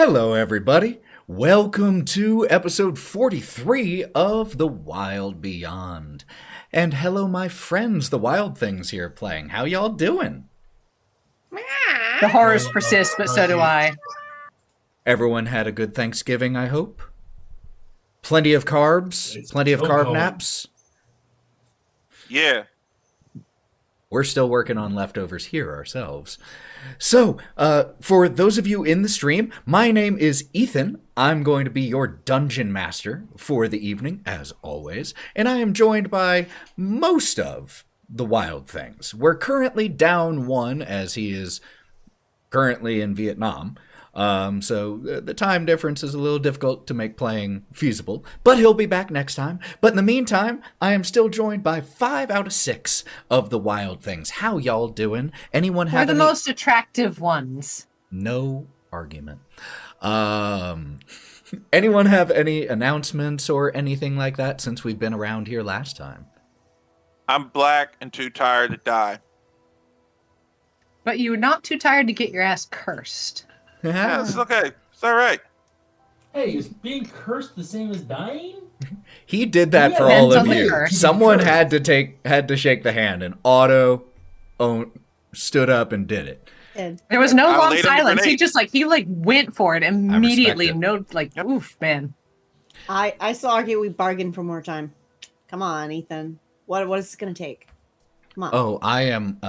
Hello, everybody. Welcome to episode 43 of The Wild Beyond. And hello, my friends, the Wylde Things here playing. How y'all doing? The horrors persist, but so do I. Everyone had a good Thanksgiving, I hope? Plenty of carbs? Plenty of carb naps? Yeah. We're still working on leftovers here ourselves. So, for those of you in the stream, my name is Ethan. I'm going to be your dungeon master for the evening, as always, and I am joined by most of the Wylde Things. We're currently down one, as he is currently in Vietnam. So the time difference is a little difficult to make playing feasible, but he'll be back next time. But in the meantime, I am still joined by 5 out of 6 of the Wylde Things. How y'all doing? Anyone have We're the most attractive ones. No argument. Anyone have any announcements or anything like that since we've been around here last time? I'm black and too tired to die. But you're not too tired to get your ass cursed. Yeah, it's okay. It's all right. Hey, is being cursed the same as dying? He did that for all of you. Someone had to shake the hand, and Otto stood up and did it. There was no long silence. He went for it immediately. No, oof, man. I still argue we bargained for more time. Come on, Ethan. What is it gonna take? Come on. Oh, I am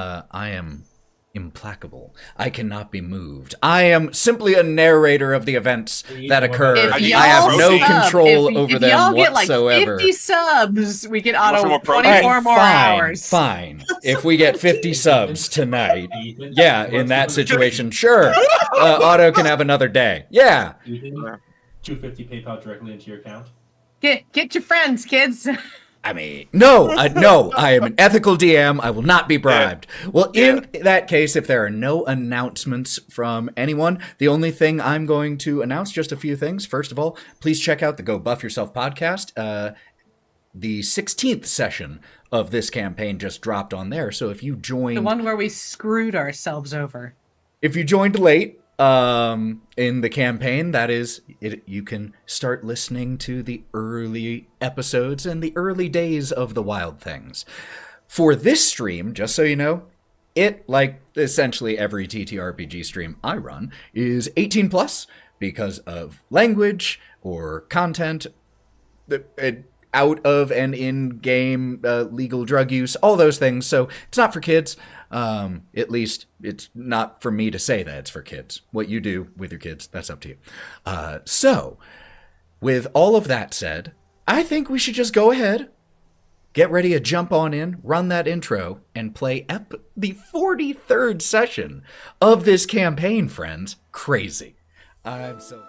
implacable. I cannot be moved. I am simply a narrator of the events that occur. I have no control over them whatsoever. If y'all get 50 subs, we get Otto 24 more hours. Fine. If we get 50 subs tonight, yeah, in that situation, sure. Otto can have another day. Yeah. $250 PayPal directly into your account. Get your friends, kids. I mean, no, I am an ethical DM. I will not be bribed. Yeah. Well, in that case, if there are no announcements from anyone, the only thing I'm going to announce, just a few things. First of all, please check out the Go Buff Yourself podcast. The 16th session of this campaign just dropped on there. So if you joined... The one where we screwed ourselves over. If you joined late... in the campaign, that is, you can start listening to the early episodes and the early days of the Wylde Things. For this stream, just so you know, it, like essentially every TTRPG stream I run, is 18 plus because of language or content, out of and in-game legal drug use, all those things. So it's not for kids. At least it's not for me to say that it's for kids. What you do with your kids, that's up to you. So, with all of that said, I think we should just go ahead, get ready to jump on in, run that intro, and play the 43rd session of this campaign, friends. Crazy. I'm so...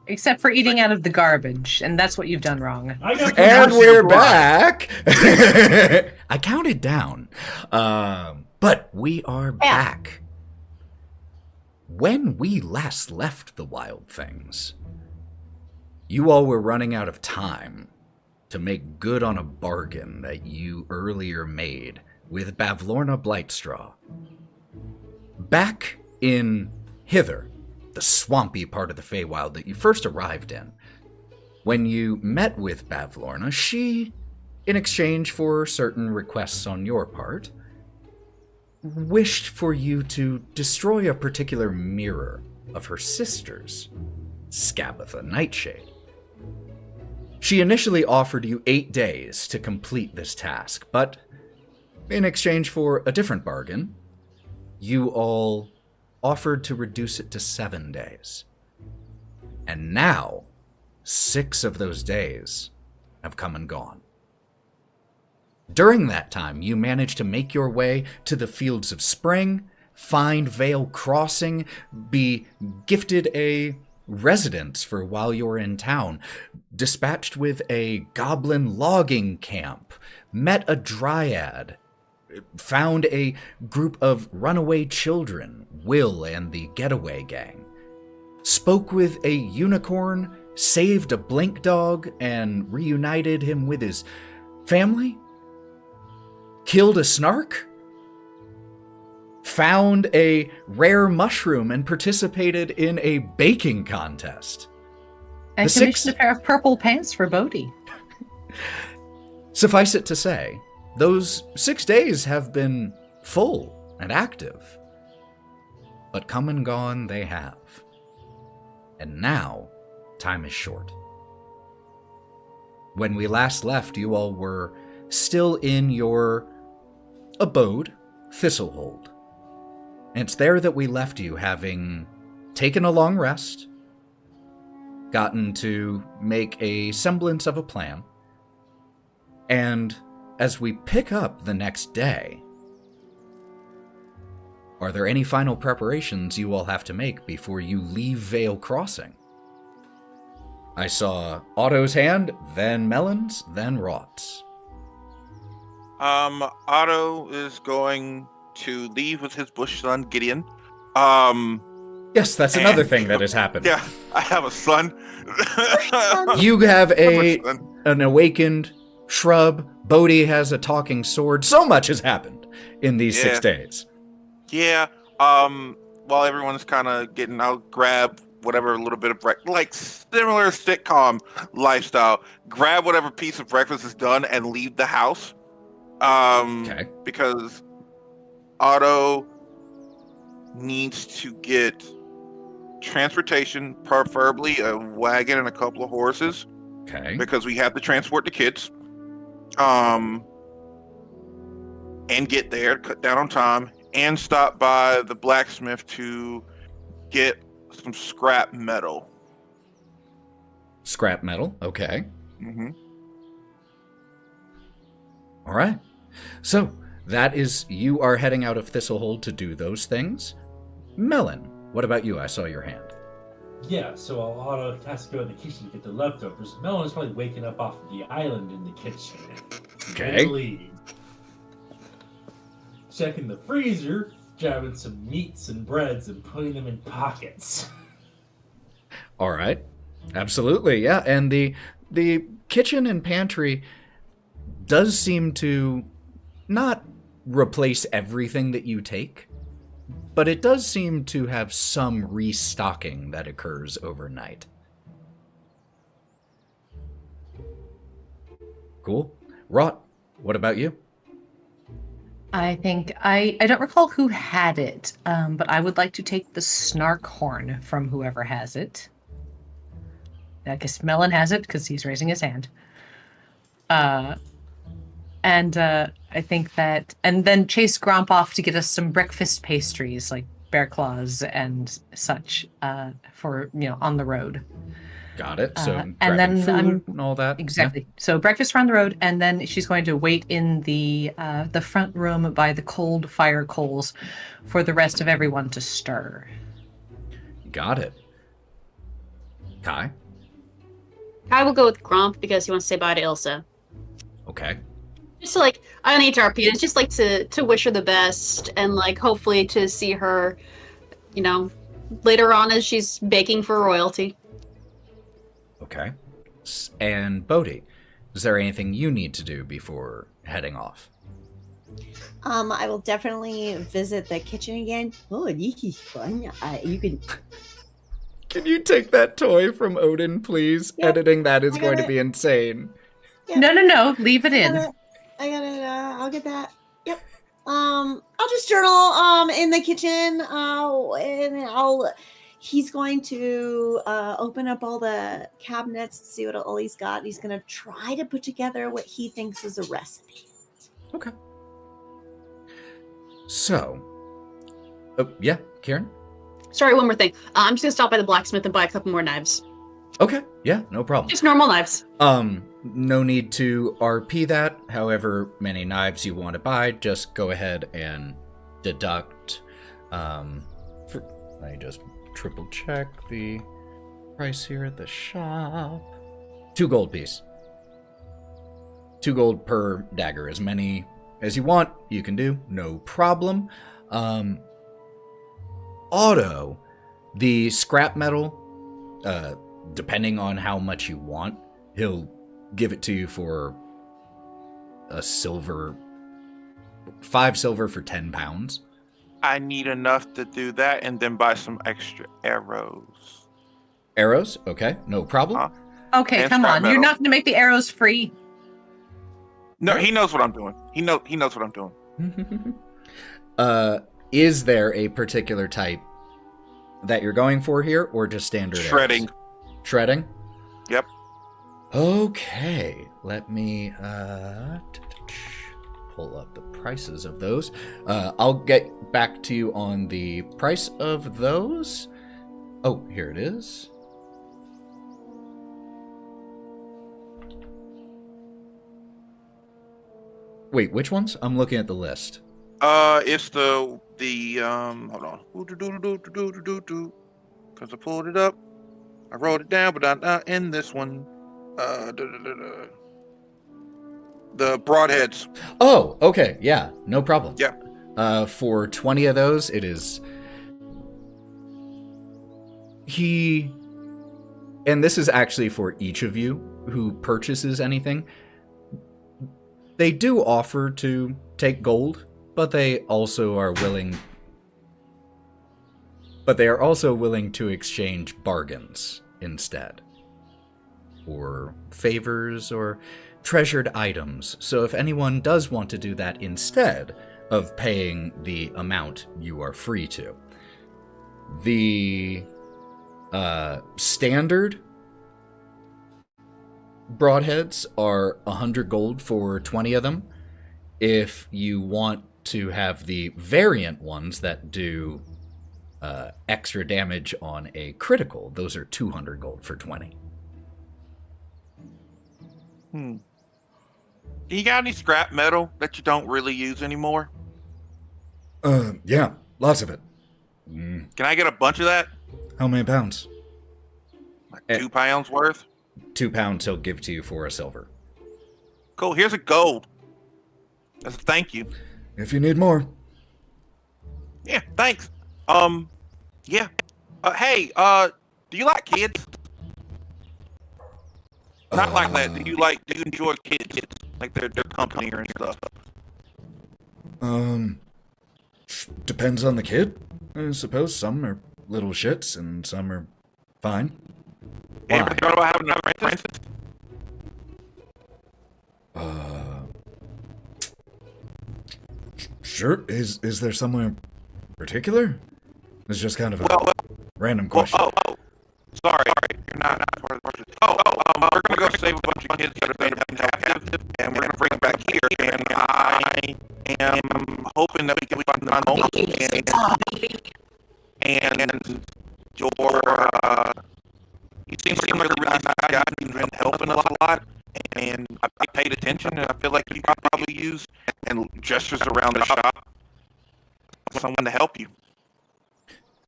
Except for eating out of the garbage, and that's what you've done wrong. And we're back! I counted down. But we are back. When we last left the Wylde Things, you all were running out of time to make good on a bargain that you earlier made with Bavlorna Blightstraw. Back in Hither, the swampy part of the Feywild that you first arrived in. When you met with Bavlorna, she, in exchange for certain requests on your part, wished for you to destroy a particular mirror of her sister's Scabatha Nightshade. She initially offered you 8 days to complete this task, but in exchange for a different bargain, you all offered to reduce it to 7 days. And now, 6 of those days have come and gone. During that time, you managed to make your way to the Fields of Spring, find Vale Crossing, be gifted a residence for while you're in town, dispatched with a goblin logging camp, met a dryad, found a group of runaway children, Will and the Getaway Gang, spoke with a unicorn, saved a blink dog, and reunited him with his family, killed a snark, found a rare mushroom and participated in a baking contest. And commissioned a pair of purple pants for Bodhi. Suffice it to say, those 6 days have been full and active. But come and gone they have. And now, time is short. When we last left, you all were still in your abode, Thistlehold. And it's there that we left you, having taken a long rest, gotten to make a semblance of a plan, and as we pick up the next day, are there any final preparations you all have to make before you leave Vale Crossing? I saw Otto's hand, then Melon's, then Wraught's. Otto is going to leave with his bush son, Gideon. Yes, that's another thing that has happened. Yeah, I have a son. You have an awakened shrub. Bodhi has a talking sword. So much has happened in these 6 days. Yeah. While everyone's kind of getting out, grab whatever little bit of like similar sitcom lifestyle. Grab whatever piece of breakfast is done and leave the house. Okay. Because Otto needs to get transportation, preferably a wagon and a couple of horses. Okay. Because we have to transport the kids. And get there, cut down on time, and stop by the blacksmith to get some scrap metal. Scrap metal, okay. Mm-hmm. All right. So, that is, you are heading out of Thistlehold to do those things. Melon, what about you? I saw your hand. Yeah, so Otto has to go in the kitchen to get the leftovers. Melon is probably waking up off of the island in the kitchen. Okay. Leave. Checking the freezer, grabbing some meats and breads and putting them in pockets. All right. Absolutely, yeah. And the kitchen and pantry does seem to not replace everything that you take, but it does seem to have some restocking that occurs overnight. Cool. Wraught, what about you? I think I don't recall who had it, but I would like to take the snark horn from whoever has it. I guess Melon has it because he's raising his hand. I think that, and then chase Gromp off to get us some breakfast pastries like bear claws and such for on the road. Got it. So and then food and all that. Exactly. Yeah. So breakfast around the road, and then she's going to wait in the front room by the cold fire coals for the rest of everyone to stir. Got it. Kai? I will go with Gromp because he wants to say bye to Ilsa. Okay. Just to, I don't HRP, it's just to wish her the best and hopefully to see her, later on as she's baking for royalty. Okay. And Bodhi, is there anything you need to do before heading off? I will definitely visit the kitchen again. Oh, this is fun. You can. Can you take that toy from Odin, please? Yep. Editing that is going to be insane. Yep. No. Leave it in. I got it. I'll get that. Yep. I'll just journal in the kitchen. And I'll he's going to open up all the cabinets to see what all he's got. He's going to try to put together what he thinks is a recipe. Okay. So, yeah, Kieren? Sorry, one more thing. I'm just gonna stop by the blacksmith and buy a couple more knives. Okay, yeah, no problem. Just normal knives. No need to RP that. However many knives you want to buy, just go ahead and deduct. Let me just triple check the price here at the shop. 2 gold piece. 2 gold per dagger. As many as you want, you can do. No problem. Otto, the scrap metal, depending on how much you want, he'll give it to you for a silver, 5 silver for 10 pounds. I need enough to do that and then buy some extra arrows. Arrows? Okay, no problem. Okay, And come scrap on. metal. You're not going to make the arrows free. No, he knows what I'm doing. He knows what I'm doing. Is there a particular type that you're going for here, or just standard Shredding. arrows? Shredding? Yep. Okay, let me pull up the prices of those. I'll get back to you on the price of those. Oh, here it is. Wait, which ones? I'm looking at the list. It's the hold on. Because I pulled it up. I wrote it down, but not in this one. The broadheads. Oh, okay, yeah, no problem. Yeah. For 20 of those, it is... And this is actually for each of you who purchases anything. They do offer to take gold, but they also are willing... But they are also willing to exchange bargains instead. Or favors, or treasured items. So if anyone does want to do that instead of paying the amount, you are free to. The standard broadheads are 100 gold for 20 of them. If you want to have the variant ones that do extra damage on a critical, those are 200 gold for 20. You got any scrap metal that you don't really use anymore? Yeah, lots of it. Can I get a bunch of that? How many pounds? Like 2 pounds worth? 2 pounds he'll give to you for a silver. Cool. Here's a gold. As a thank you. If you need more. Yeah, thanks. Yeah. Hey, do you like kids? Not like that. Do you enjoy kids? Like their company and stuff? Depends on the kid. I suppose some are little shits and some are fine. You ever Why? thought about having another friend? Sure. Is there somewhere particular? It's just kind of a Well, random question. Sorry. You're not part of the question. We're gonna go save a bunch of kids that have been captive, and we're gonna bring them back here. And I am hoping that we can find them home. And you seem like a really nice guy. You've been helping a lot, and I paid attention. And I feel like you could probably use and gestures around the shop someone to help you.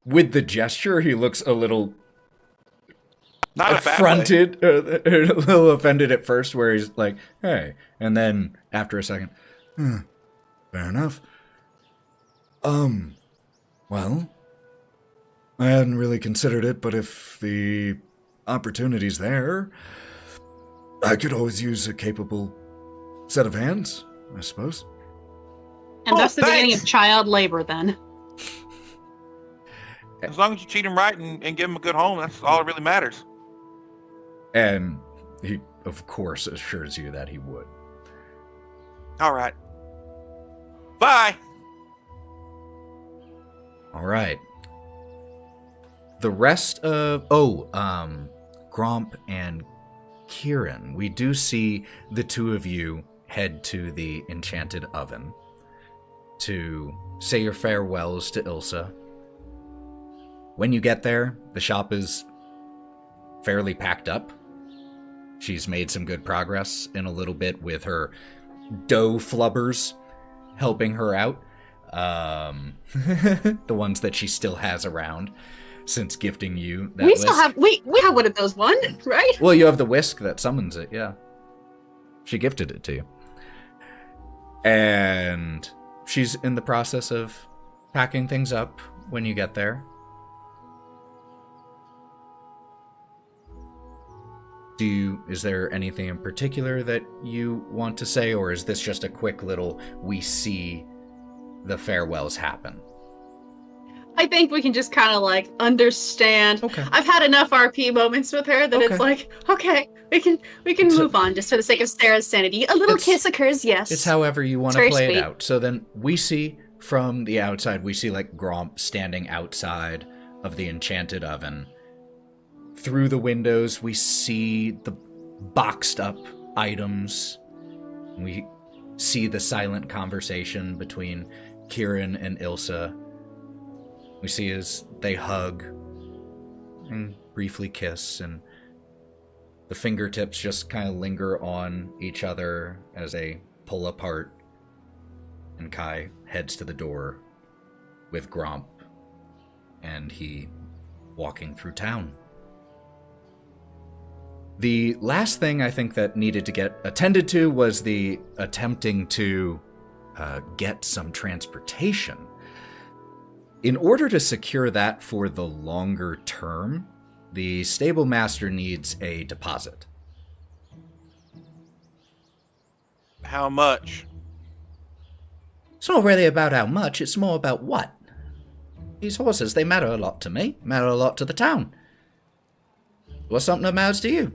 With the gesture, he looks a little Not a bad way. affronted, a little offended at first, where he's like, hey. And then after a second, fair enough. Well, I hadn't really considered it, but if the opportunity's there, I could always use a capable set of hands, I suppose. And that's the beginning thanks. of child labor, then. As long as you treat him right and give him a good home, that's all that really matters. And he, of course, assures you that he would. All right. Bye. All right. the rest of Gromp and Kieren, we do see the two of you head to the enchanted oven to say your farewells to Ilsa. When you get there, the shop is fairly packed up. She's made some good progress in a little bit with her dough flubbers helping her out. The ones that she still has around since gifting you that whisk. We have one of those, right? Well, you have the whisk that summons it, yeah. She gifted it to you. And she's in the process of packing things up when you get there. Is there anything in particular that you want to say, or is this just a quick little, we see the farewells happen? I think we can just kind of like understand. Okay. I've had enough RP moments with her that it's like, okay, we can move on just for the sake of Sarah's sanity. A little kiss occurs, yes. It's however you want to play sweet. it out. So then we see from the outside, we see like Gromp standing outside of the enchanted oven. Through the windows, we see the boxed up items. We see the silent conversation between Kieren and Ilsa. We see as they hug and briefly kiss, and the fingertips just kind of linger on each other as they pull apart. And Kai heads to the door with Gromp, and he walking through town. The last thing I think that needed to get attended to was the attempting to get some transportation. In order to secure that for the longer term, the stable master needs a deposit. How much? It's not really about how much, it's more about what. These horses, they matter a lot to me, matter a lot to the town. What's something that matters to you?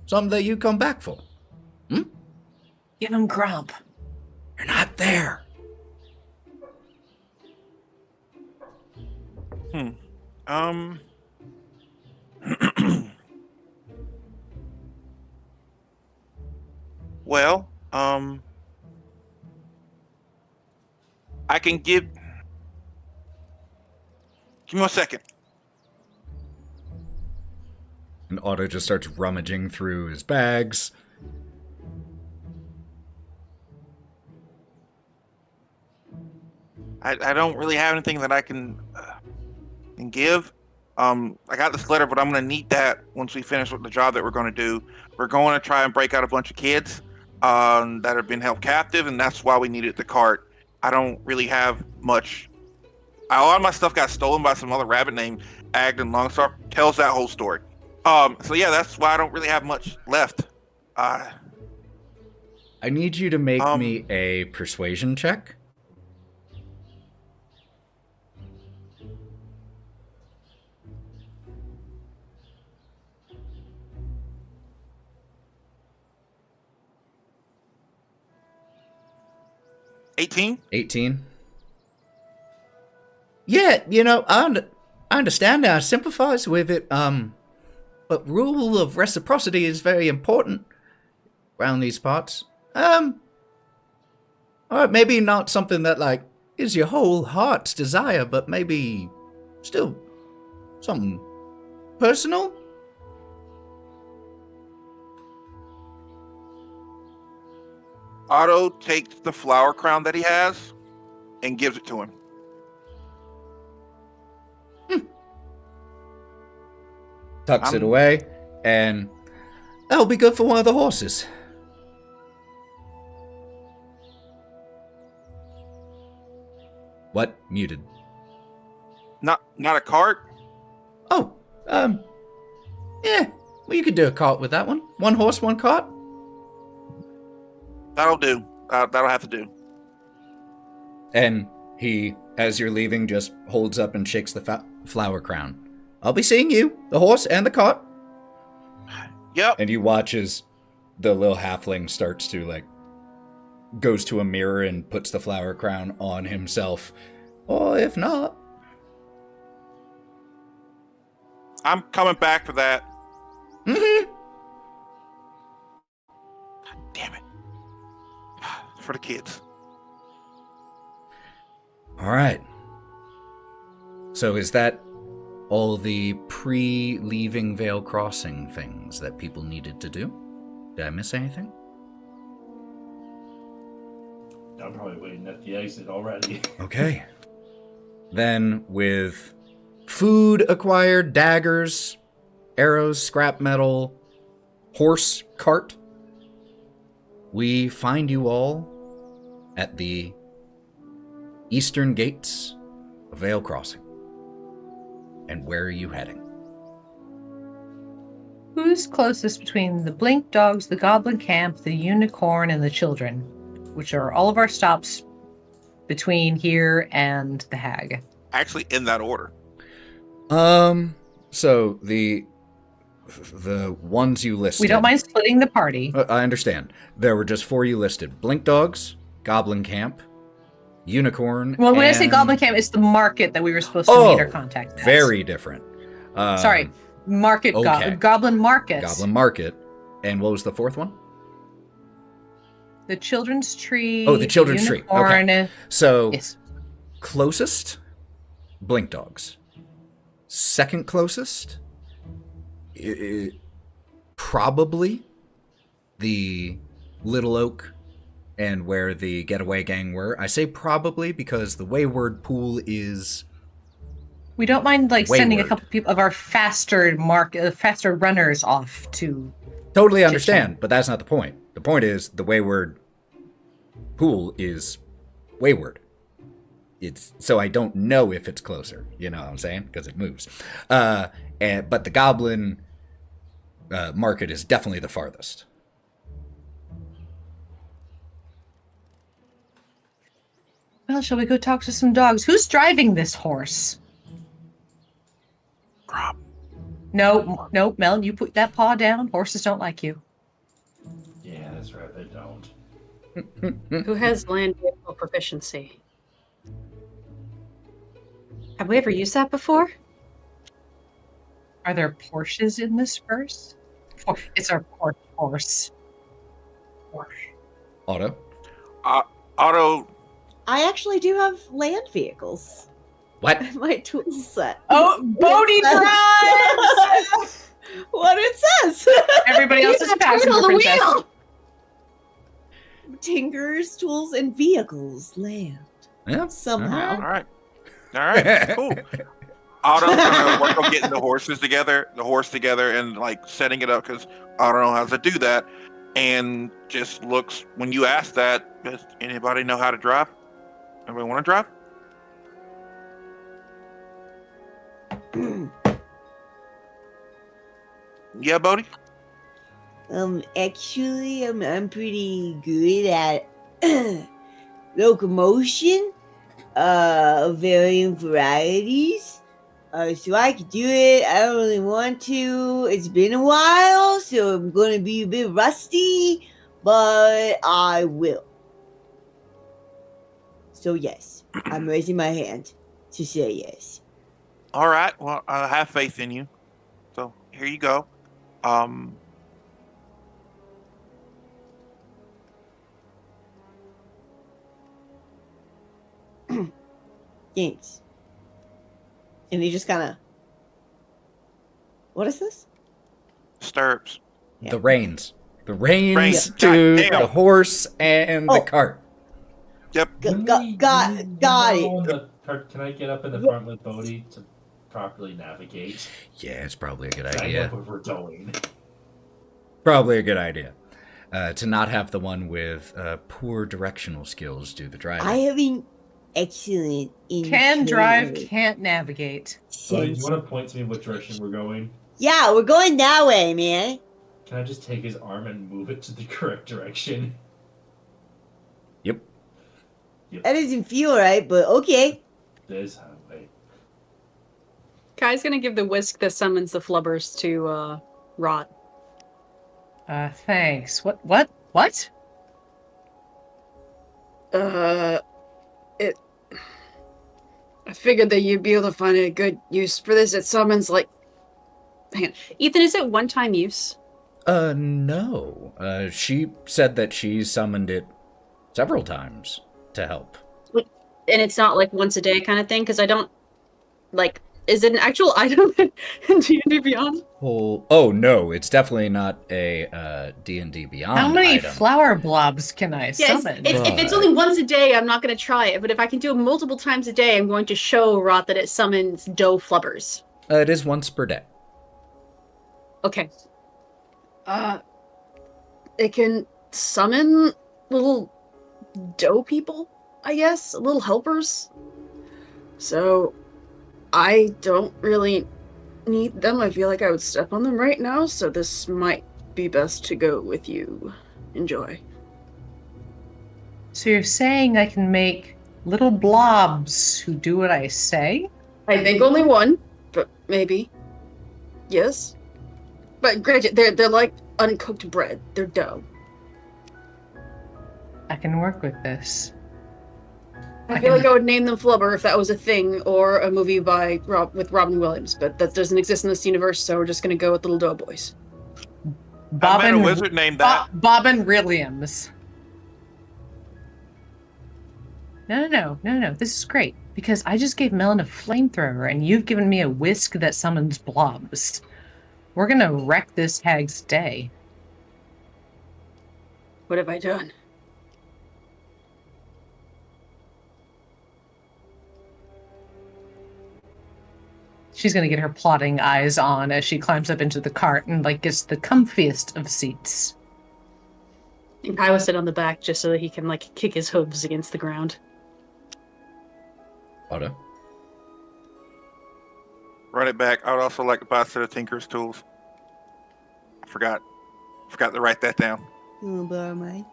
Something that you come back for? Give him Gromp. You're not there. Well, I can give me 1 second. And Otto just starts rummaging through his bags. I don't really have anything that I can give. I got this letter, but I'm going to need that once we finish with the job that we're going to do. We're going to try and break out a bunch of kids that have been held captive, and that's why we needed the cart. I don't really have much. A lot of my stuff got stolen by some other rabbit named Agden Longstar. Tells that whole story. So yeah, that's why I don't really have much left. I need you to make me a persuasion check. $18. 18. Yeah, you know, I understand and I sympathize with it, but rule of reciprocity is very important around these parts. Alright, maybe not something that, like, is your whole heart's desire, but maybe still something personal? Otto takes the flower crown that he has and gives it to him. Tucks it away, and that'll be good for one of the horses. What? Muted. Not a cart? Oh, yeah. Well, you could do a cart with that one. One horse, one cart. That'll do. That'll have to do. And he, as you're leaving, just holds up and shakes the flower crown. I'll be seeing you, the horse and the cart. Yep. And you watch as the little halfling starts to, like, goes to a mirror and puts the flower crown on himself. Or if not, I'm coming back for that. Mm-hmm. Damn it. For the kids. All right. So is that all the pre-leaving Vale Crossing things that people needed to do? Did I miss anything? I'm probably waiting at the exit already. Okay. Then with food acquired, daggers, arrows, scrap metal, horse cart, we find you all at the eastern gates of Vale Crossing. And where are you heading? Who's closest between the Blink Dogs, the Goblin Camp, the Unicorn, and the Children, which are all of our stops between here and the Hag? Actually, in that order. So the ones you listed. We don't mind splitting the party. I understand. There were just 4 you listed: Blink Dogs, Goblin Camp, Unicorn. Well, when I say and- Goblin Camp, it's the market that we were supposed to meet or contact. At. Very different. Sorry, market. okay. Goblin Market. Goblin Market. And what was the 4th one? The Children's Tree. Oh, the Children's Tree. Unicorn. Okay. So Yes. closest, Blink Dogs. Second closest, probably the Little Oak and where the Getaway Gang were. I say probably because the Wayward Pool is... We don't mind sending a Wayward. couple people of our faster runners off to. Totally understand, but that's not the point. The point is the Wayward Pool is wayward. It's so I don't know if it's closer. You know what I'm saying? Because it moves. But the Goblin Market is definitely the farthest. Well, shall we go talk to some dogs? Who's driving this horse? Gromp. No, Melon, you put that paw down. Horses don't like you. Yeah, that's right, they don't. Who has land vehicle proficiency? Have we ever used that before? Are there Porsches in this verse? It's our Porsche horse. Porsche. Otto? Otto. I actually do have land vehicles. What? in My tool set. Oh, Bodhi drives! What it says. Everybody else is Turn passenger on the princess. wheel! Tinkers, tools, and vehicles. Land. Yeah. Somehow. All right. Cool. Otto's gonna work on getting the horse together, and setting it up because I don't know how to do that. And just looks when you ask that. Does anybody know how to drive? Anybody want to drive? Yeah, Bodhi. Actually, I'm pretty good at locomotion, varying varieties. So I could do it. I don't really want to. It's been a while, so I'm gonna be a bit rusty, but I will. So yes, I'm raising my hand to say yes. All right. Well, I have faith in you. So here you go. Thanks. And he just kind of. What is this? Stirrups. The reins. The reins Reins. to God damn. the horse and the Oh. cart. Yep. Got it. Can I get up in the front with Bodhi to properly navigate? Yeah, it's probably a good I know idea. where we're going. Probably a good idea. To not have the one with poor directional skills do the driving. I have been excellent in. Can drive, training can't navigate. Bodhi, do you since- want to point to me what direction we're going? Yeah, we're going that way, man. Can I just take his arm and move it to the correct direction? Yep. That doesn't feel right, but okay. This highway. Kai's gonna give the whisk that summons the flubbers to Wraught. Thanks. What? I figured that you'd be able to find a good use for this. It summons hang on. Ethan, is it one-time use? No. She said that she summoned it several times to help. And it's not like once a day kind of thing? Because I don't, like, is it an actual item in D&D Beyond? Oh, no, it's definitely not a D&D Beyond How many item. flower blobs can I summon? If it's only once a day, I'm not going to try it. But if I can do it multiple times a day, I'm going to show Wraught that it summons doe flubbers. It is once per day. Okay. It can summon little doe people, I guess? Little helpers. So, I don't really need them. I feel like I would step on them right now, so this might be best to go with you. Enjoy. So you're saying I can make little blobs who do what I say? I think only one, but maybe. Yes. But granted, they're like uncooked bread. They're dough. I can work with this. I feel like I would name them Flubber if that was a thing, or a movie with Robin Williams, but that doesn't exist in this universe, so we're just gonna go with little doughboys. I met a wizard named that. Bobbin Williams. No. This is great, because I just gave Melon a flamethrower, and you've given me a whisk that summons blobs. We're gonna wreck this hag's day. What have I done? She's gonna get her plotting eyes on as she climbs up into the cart and gets the comfiest of seats. And Kai will sit on the back just so that he can kick his hooves against the ground. Otto? Run it back. I would also like to buy a set of Tinker's tools. I forgot to write that down. You wanna borrow mine?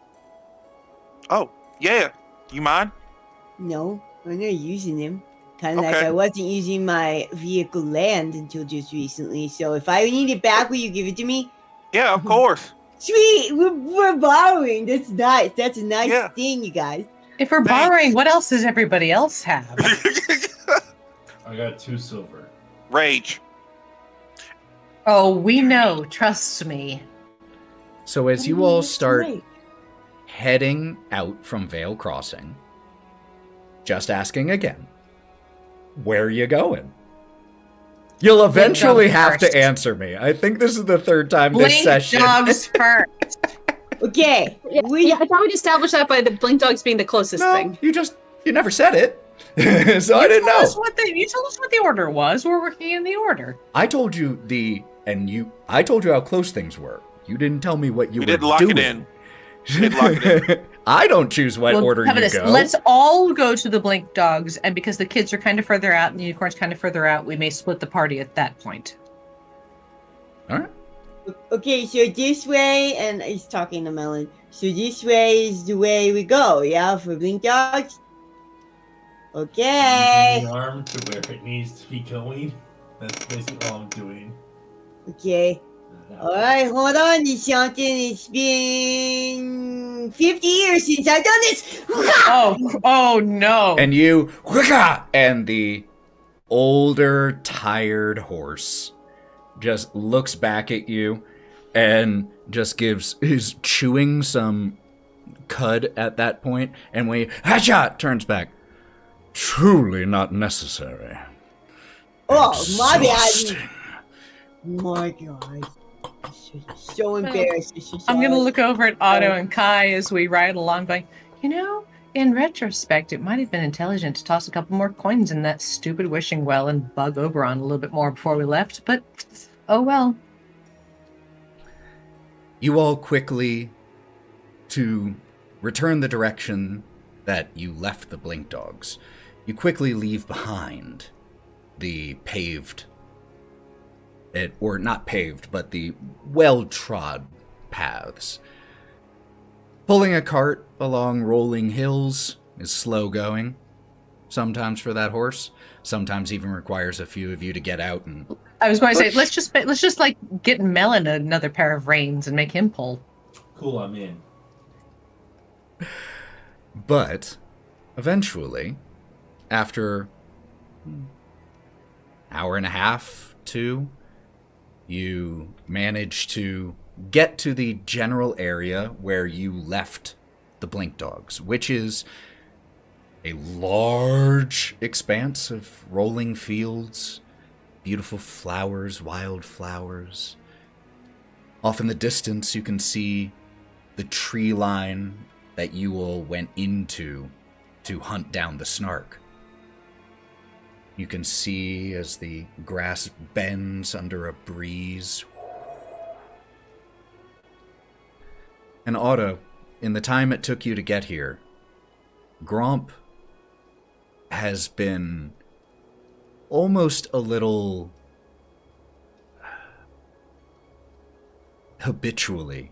Oh, yeah. You mind? No, I'm not using them. Kind of Okay. like I wasn't using my vehicle land until just recently. So if I need it back, will you give it to me? Yeah, of course. Sweet, we're borrowing. That's nice. That's a nice Yeah. thing, you guys. If we're Thanks. borrowing, what else does everybody else have? I got 2 silver. Rage. Oh, we know. Trust me. So as you all That's start right. heading out from Vale Crossing, just asking again, where are you going? You'll eventually dogs have first. to answer me. I think this is the third time this Blink session. dogs first. Okay. Yeah, I thought we'd established that by the blink dogs being the closest No, thing. you never said it. So I didn't know. You told us what the order was. We're working in the order. I told you I told you how close things were. You didn't tell me what you We were did lock doing. it in. We did lock it in. I don't choose what order how you about this? go. Let's all go to the blink dogs, and because the kids are kind of further out and the unicorn's kind of further out, we may split the party at that point. All right. Okay, so this way, and he's talking to Melon. So this way is the way we go, yeah, for blink dogs? Okay. Using the arm to where it needs to be going. That's basically all I'm doing. Okay. Alright, hold on to something. It's been 50 years since I've done this. Oh no. And and the older, tired horse just looks back at you and just is chewing some cud at that point, and when turns back, truly not necessary. Oh, my Exhausting. bad. My God. So embarrassed. I'm going to look over at Otto and Kai as we ride along going, in retrospect, it might have been intelligent to toss a couple more coins in that stupid wishing well and bug Oberon a little bit more before we left, but oh well. You all quickly, to return the direction that you left the blink dogs, you quickly leave behind the paved, or not paved, but the well-trod paths. Pulling a cart along rolling hills is slow going, sometimes for that horse, sometimes even requires a few of you to get out and I was going to say, let's just get Melon another pair of reins and make him pull. Cool, I'm in. But eventually, after an hour and a half, 2, you manage to get to the general area where you left the Blink Dogs, which is a large expanse of rolling fields, beautiful flowers, wild flowers. Off in the distance, you can see the tree line that you all went into to hunt down the Snark. You can see as the grass bends under a breeze. And Otto, in the time it took you to get here, Gromp has been almost a little habitually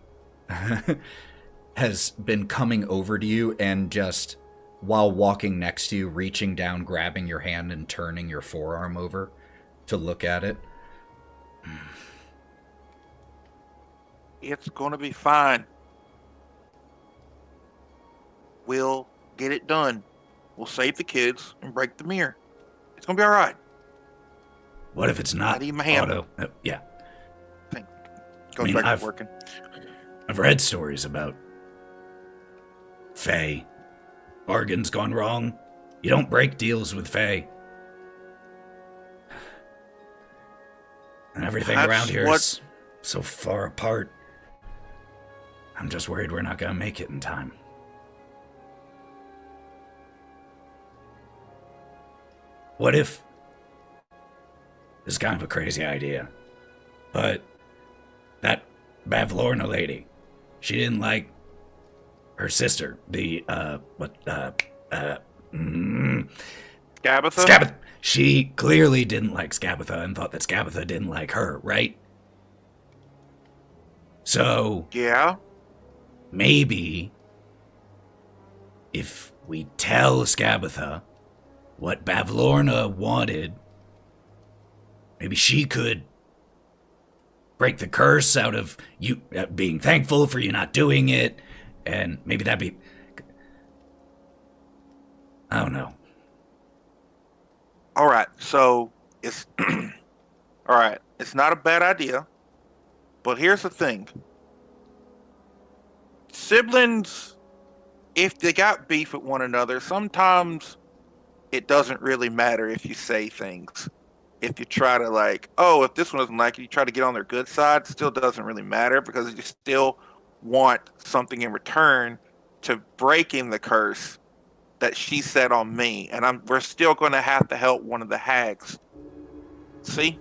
has been coming over to you and just, while walking next to you, reaching down, grabbing your hand and turning your forearm over to look at it. It's gonna be fine. We'll get it done. We'll save the kids and break the mirror. It's gonna be all right. What if it's not, I need my hand. Otto? Yeah. Goes back to working. I've read stories about Fey. Bargains gone wrong. You don't break deals with Fey. And everything around here is so far apart. I'm just worried we're not gonna make it in time. What if... This is kind of a crazy idea, but that Bavlorna lady, she didn't like her sister, the, Scabatha? Scabatha. She clearly didn't like Scabatha and thought that Scabatha didn't like her, right? So... Yeah? Maybe if we tell Scabatha what Bavlorna wanted, maybe she could break the curse out of you being thankful for you not doing it, and maybe that'd be... I don't know. Alright, so it's... Alright, it's not a bad idea, but here's the thing. Siblings, if they got beef with one another, sometimes it doesn't really matter if you say things. If you try to if this one doesn't like it, you try to get on their good side, it still doesn't really matter because you still want something in return to breaking the curse that she set on me. And we're still going to have to help one of the hags. See?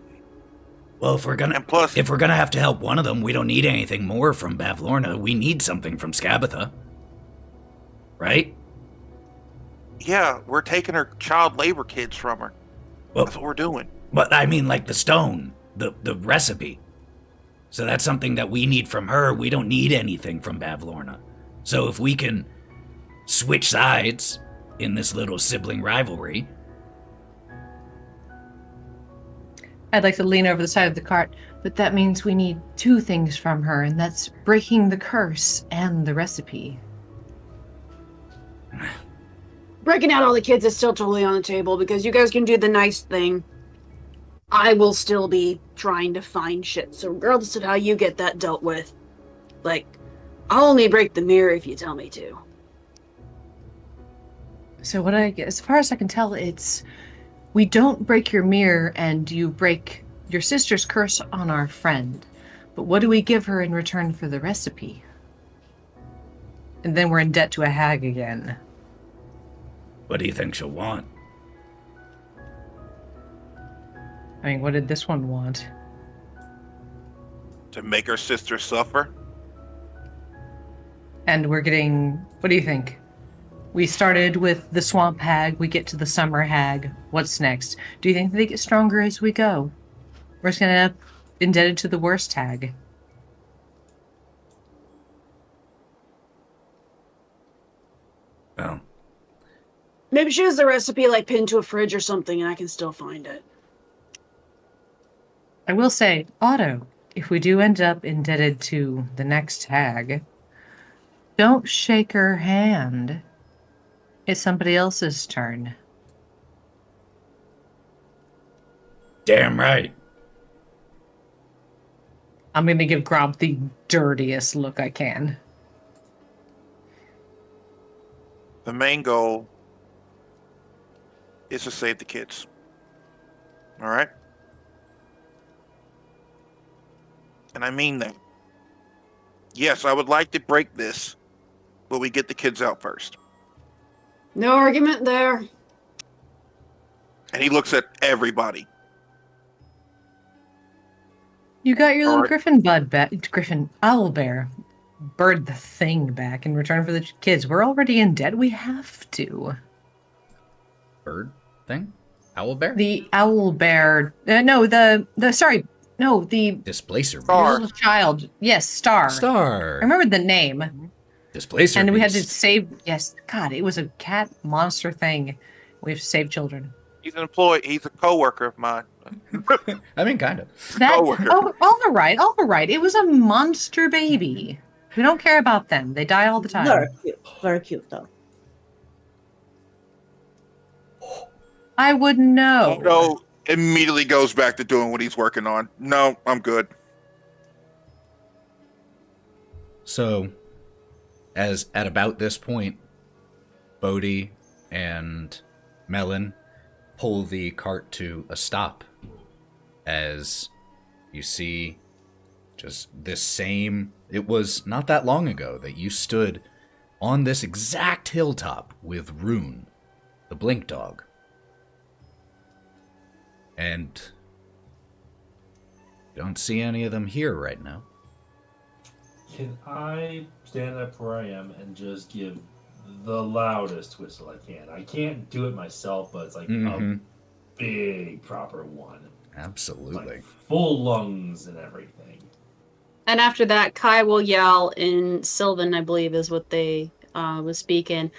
Well, if we're gonna have to help one of them, we don't need anything more from Bavlorna. We need something from Scabatha. Right? Yeah, we're taking her child labor kids from her. Well, that's what we're doing. But I mean, like the stone, the recipe. So that's something that we need from her. We don't need anything from Bavlorna. So if we can switch sides in this little sibling rivalry... I'd like to lean over the side of the cart, but that means we need two things from her, and that's breaking the curse and the recipe. Breaking out all the kids is still totally on the table because you guys can do the nice thing. I will still be trying to find shit, so regardless of how you get that dealt with, I'll only break the mirror if you tell me to. So as far as I can tell, it's we don't break your mirror and you break your sister's curse on our friend. But what do we give her in return for the recipe? And then we're in debt to a hag again. What do you think she'll want? I mean, what did this one want? To make her sister suffer? And we're getting... What do you think? We started with the swamp hag, we get to the summer hag. What's next? Do you think they get stronger as we go? We're just going to end up indebted to the worst hag. Well... Maybe she has the recipe pinned to a fridge or something and I can still find it. I will say, Otto, if we do end up indebted to the next hag, don't shake her hand. It's somebody else's turn. Damn right. I'm going to give Gromp the dirtiest look I can. The main goal is to save the kids. All right? And I mean that. Yes, I would like to break this, but we get the kids out first. No argument there. And he looks at everybody. You got your little Alright. griffin bud back, griffin owlbear, bird the thing back in return for the kids. We're already in debt. We have to. Bird thing? Owlbear? The owlbear. No, the Displacer. Star. little child. Yes, Star. I Star. remember the name. Displacer. And we had to beast. save. Yes, God, it was a cat monster thing. We have to save children. He's an employee. He's a co-worker of mine. I mean, kind of. That. coworker. Oh, all right. It was a monster baby. We don't care about them. They die all the time. Very cute though. I would know. Otto immediately goes back to doing what he's working on. No, I'm good. So, as at about this point, Bodhi and Melon pull the cart to a stop as you see just this same. It was not that long ago that you stood on this exact hilltop with Rune, the blink dog. And you don't see any of them here right now. Can I stand up where I am and just give the loudest whistle I can? I can't do it myself, but it's like a big proper one. Absolutely. Like full lungs and everything. And after that, Kai will yell in Sylvan, I believe is what they was speaking.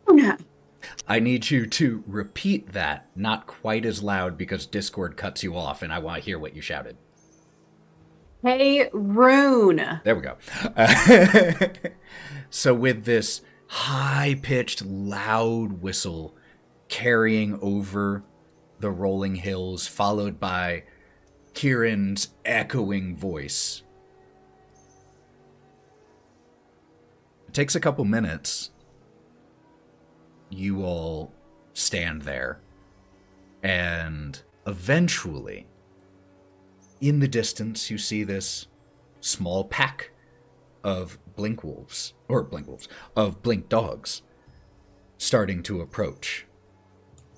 Oh no. I need you to repeat that, not quite as loud because Discord cuts you off and I want to hear what you shouted. Hey, Rune. There we go. So with this high-pitched, loud whistle carrying over the rolling hills, followed by Kieran's echoing voice. It takes a couple minutes. You all stand there, and eventually, in the distance, you see this small pack of blink dogs starting to approach.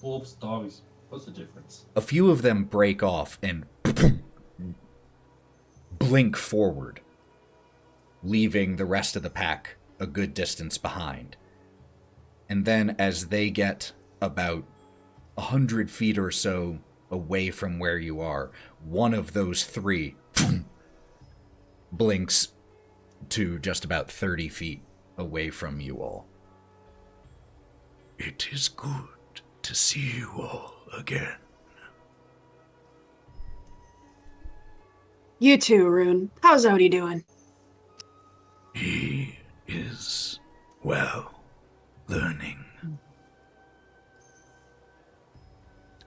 Wolves, dogs, what's the difference? A few of them break off and blink forward, leaving the rest of the pack a good distance behind. And then as they get about 100 feet or so away from where you are, one of those three blinks to just about 30 feet away from you all. It is good to see you all again. You too, Rune. How's Odie doing? He is, well, learning.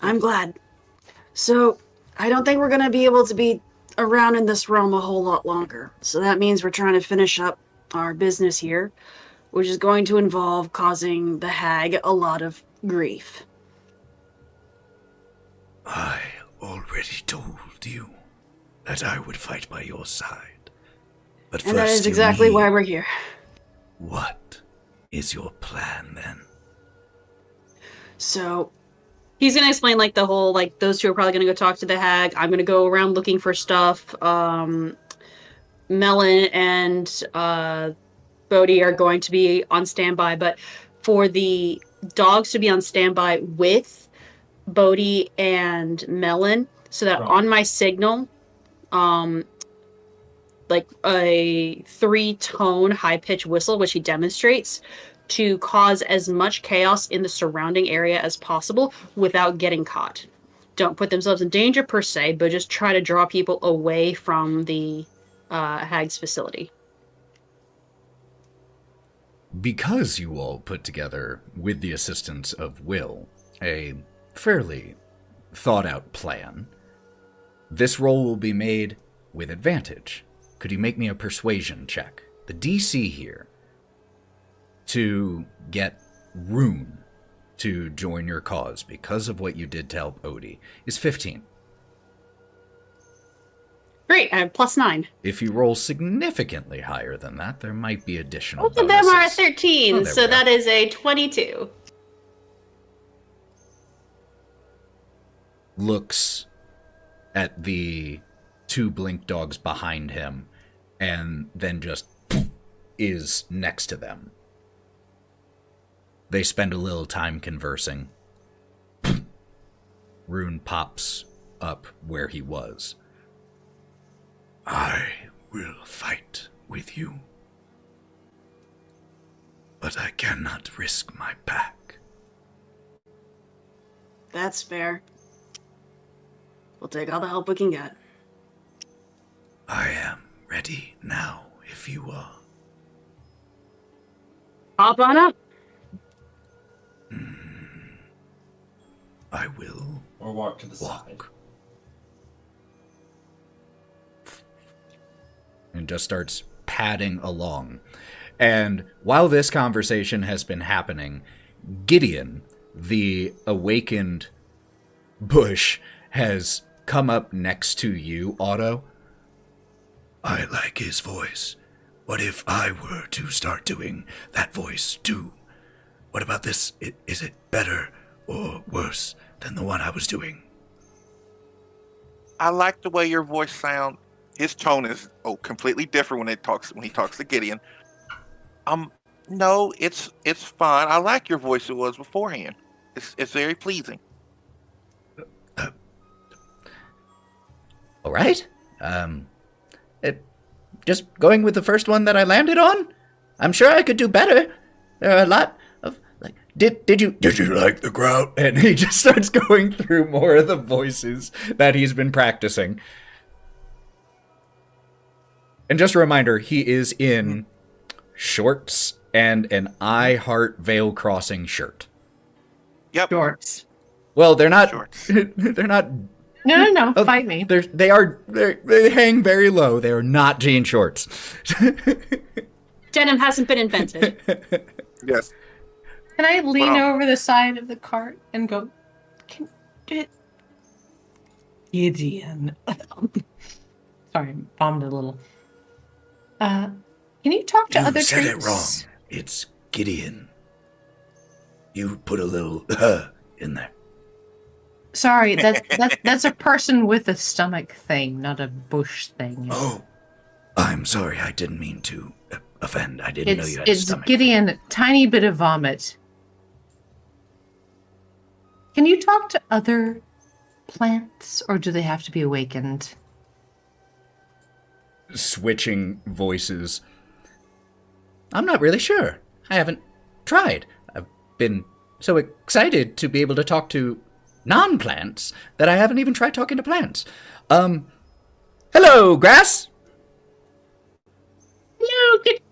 I'm glad. So, I don't think we're going to be able to be around in this realm a whole lot longer. So that means we're trying to finish up our business here, which is going to involve causing the hag a lot of grief. I already told you that I would fight by your side. But And that is exactly why we're here. What is your plan then? So, he's going to explain, like, the whole, like, those two are probably going to go talk to the hag. I'm going to go around looking for stuff. Melon and Bodhi are going to be on standby, but for the dogs to be on standby with Bodhi and Melon, so that Right. on my signal, like a 3-tone high-pitched whistle, which he demonstrates, to cause as much chaos in the surrounding area as possible without getting caught. Don't put themselves in danger per se, but just try to draw people away from the hag's facility. Because you all put together, with the assistance of Will, a fairly thought-out plan, This roll will be made with advantage. Could you make me a persuasion check? The DC here to get Rune to join your cause because of what you did to help Odie is 15. Great, I have +9. If you roll significantly higher than that, there might be additional Both of them are bonuses. 13, Oh, there so we go. that is a 22. Looks at the 2 blink dogs behind him and then just is next to them. They spend a little time conversing. Rune pops up where he was. I will fight with you, but I cannot risk my pack. That's fair. We'll take all the help we can get. I am ready now, if you are. Hop on up. I will Or walk to the side. walk. And just starts padding along. And while this conversation has been happening, Gideon, the awakened bush, has come up next to you, Otto. I like his voice. What if I were to start doing that voice too? What about this? Is it better or worse than the one I was doing? I like the way your voice sounds. His tone is completely different when he talks to Gideon. No, it's fine. I like your voice it was beforehand. It's very pleasing. All right. Just going with the first one that I landed on. I'm sure I could do better. There are a lot of like. Did you like the grout? And he just starts going through more of the voices that he's been practicing. And just a reminder, he is in shorts and an I Heart Veil Crossing shirt. Yep. Shorts. Well, they're not. Shorts. They're not. No, Oh, fight me. They hang very low. They are not jean shorts. Denim hasn't been invented. Yes. Can I lean Wow. over the side of the cart and go, Gideon. Sorry, bombed a little. Can you talk to other said trees? it wrong. It's Gideon. You put a little in there. Sorry, that's a person with a stomach thing, not a bush thing. Oh, I'm sorry. I didn't mean to offend. I didn't know you had a It's stomach. Gideon, tiny bit of vomit. Can you talk to other plants, or do they have to be awakened? Switching voices. I'm not really sure. I haven't tried. I've been so excited to be able to talk to non-plants that I haven't even tried talking to plants. Hello, grass. No, Gideon.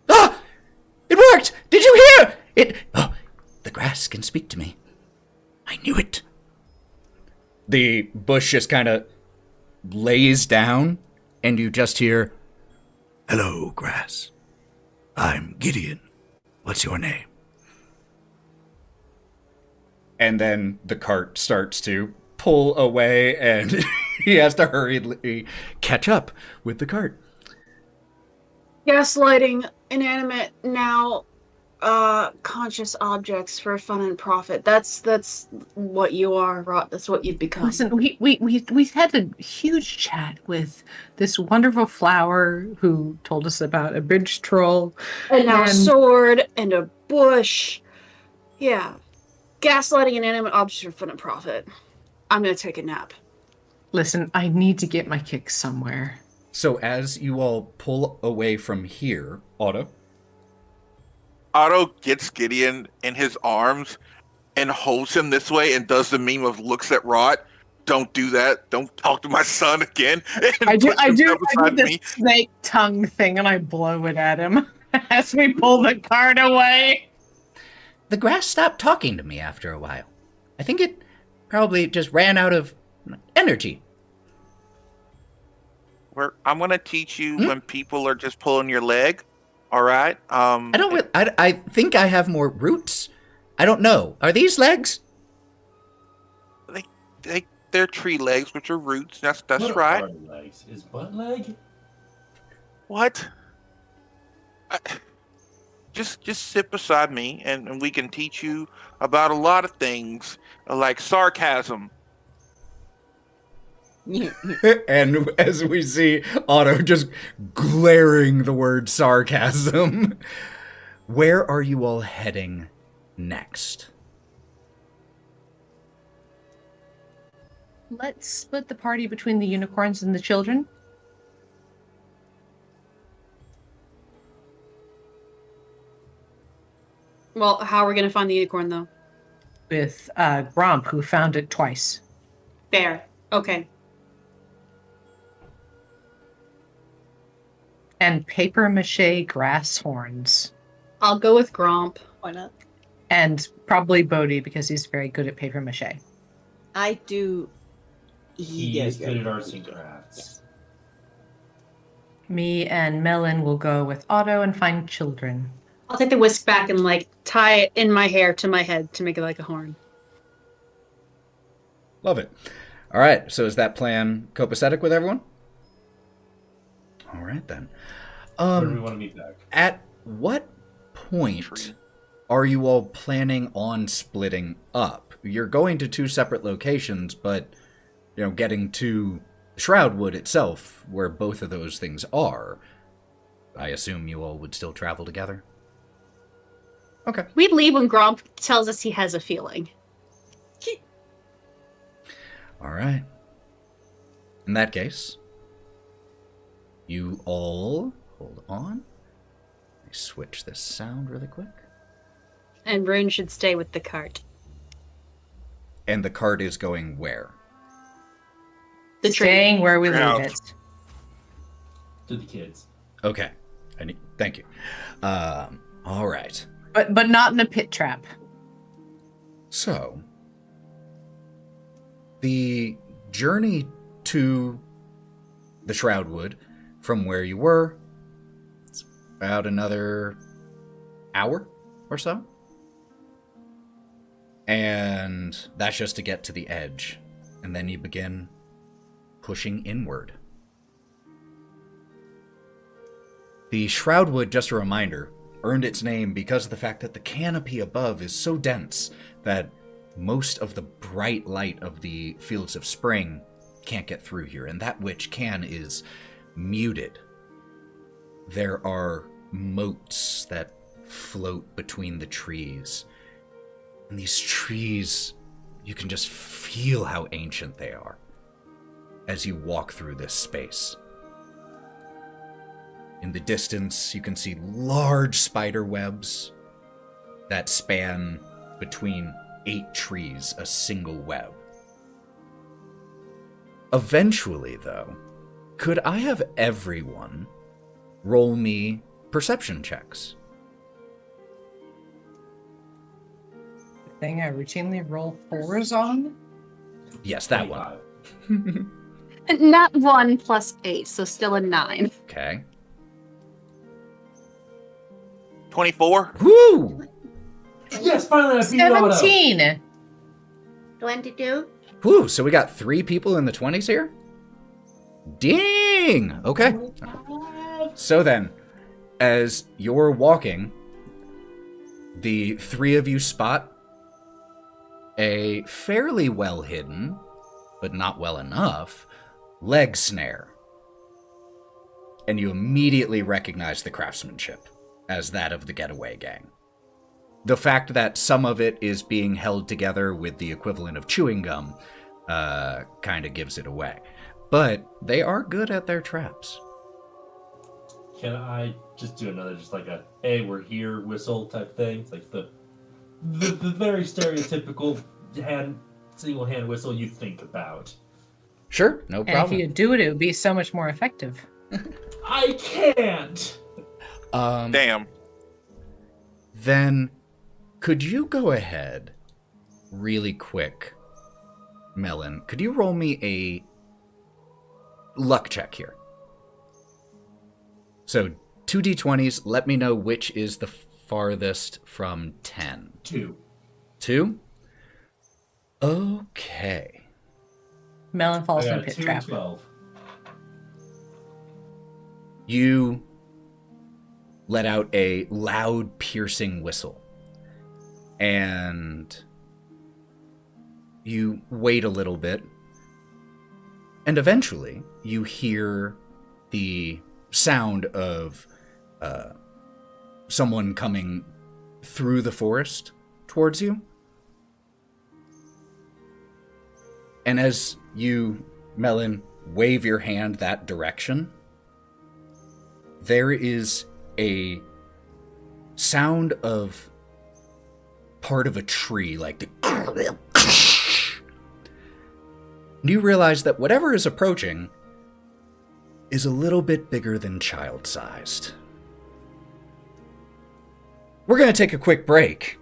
Ah! It worked! Did you hear? The grass can speak to me. I knew it. The bush just kind of lays down, and you just hear, hello, grass. I'm Gideon. What's your name? And then the cart starts to pull away, and he has to hurriedly catch up with the cart. Gaslighting inanimate, now conscious objects for fun and profit. That's what you are, Wraught. That's what you've become. Listen, we had a huge chat with this wonderful flower who told us about a bridge troll. And now a and- sword and a bush. Yeah. Gaslighting inanimate objects for fun and profit. I'm gonna take a nap. Listen, I need to get my kicks somewhere. So as you all pull away from here, Otto, Otto gets Gideon in his arms and holds him this way and does the meme of looks at Wraught. Don't do that. Don't talk to my son again. And I do puts himself beside this snake tongue thing, and I blow it at him as we pull the cart away. the grass stopped talking to me after a while. I think it probably just ran out of energy. I'm gonna teach you when people are just pulling your leg. All right. I think I have more roots. I don't know. Are these legs? They're tree legs, which are roots. That's What right. are legs? Is butt leg? What? Just sit beside me, and we can teach you about a lot of things, like sarcasm. And as we see Otto just glaring the word sarcasm, where are you all heading next? Let's split the party between the unicorns and the children. Well, how are we going to find the unicorn, though? With Gromp, who found it twice. Fair. Okay. And papier-mâché grass horns. I'll go with Gromp. Why not? And probably Bodhi, because he's very good at papier-mâché. I do. He is good at arts and crafts. Me and Melon will go with Otto and find children. I'll take the whisk back and, like, tie it in my hair to my head to make it like a horn. Love it. All right, so is that plan copacetic with everyone? All right, then. Where do we want to meet back? At what point are you all planning on splitting up? You're going to two separate locations, but, getting to Shroudwood itself, where both of those things are, I assume you all would still travel together? Okay. We'd leave when Gromp tells us he has a feeling. All right. In that case, you all... Hold on. Let me switch this sound really quick. And Rune should stay with the cart. And the cart is going where? The train. Staying where we Yeah. leave it. To the kids. Okay. Thank you. All right. But not in a pit trap. So, the journey to the Shroudwood from where you were, it's about another hour or so. And that's just to get to the edge. And then you begin pushing inward. The Shroudwood, just a reminder, earned its name because of the fact that the canopy above is so dense that most of the bright light of the Fields of Spring can't get through here, and that which can is muted. There are moats that float between the trees, and these trees, you can just feel how ancient they are as you walk through this space. In the distance, you can see large spider webs that span between 8 trees, a single web. Eventually, though, could I have everyone roll me perception checks? The thing I routinely roll 4s on. Yes, that one. 25. Not 1 plus 8, so still a 9. Okay. 24. Woo! Yes, finally I figured out what I- 17! 22. Woo! So we got 3 people in the 20s here? Ding! Okay. So then, as you're walking, the 3 of you spot a fairly well hidden, but not well enough, leg snare. And you immediately recognize the craftsmanship as that of the Getaway Gang. The fact that some of it is being held together with the equivalent of chewing gum kind of gives it away. But they are good at their traps. Can I just do another, just like a, hey, we're here whistle type thing? It's like the very stereotypical single hand whistle you think about. Sure, no And problem. if you do it, it would be so much more effective. I can't! Damn. Then, could you go ahead, really quick, Melon? Could you roll me a luck check here? So 2d20s, let me know which is the farthest from 10. 2. 2? Okay. Melon I falls in a got a pit 2 trap. and 12. You let out a loud, piercing whistle. And you wait a little bit. And eventually, you hear the sound of someone coming through the forest towards you. And as you, Melon, wave your hand that direction, there is a sound of part of a tree, like the... And you realize that whatever is approaching is a little bit bigger than child-sized. We're going to take a quick break,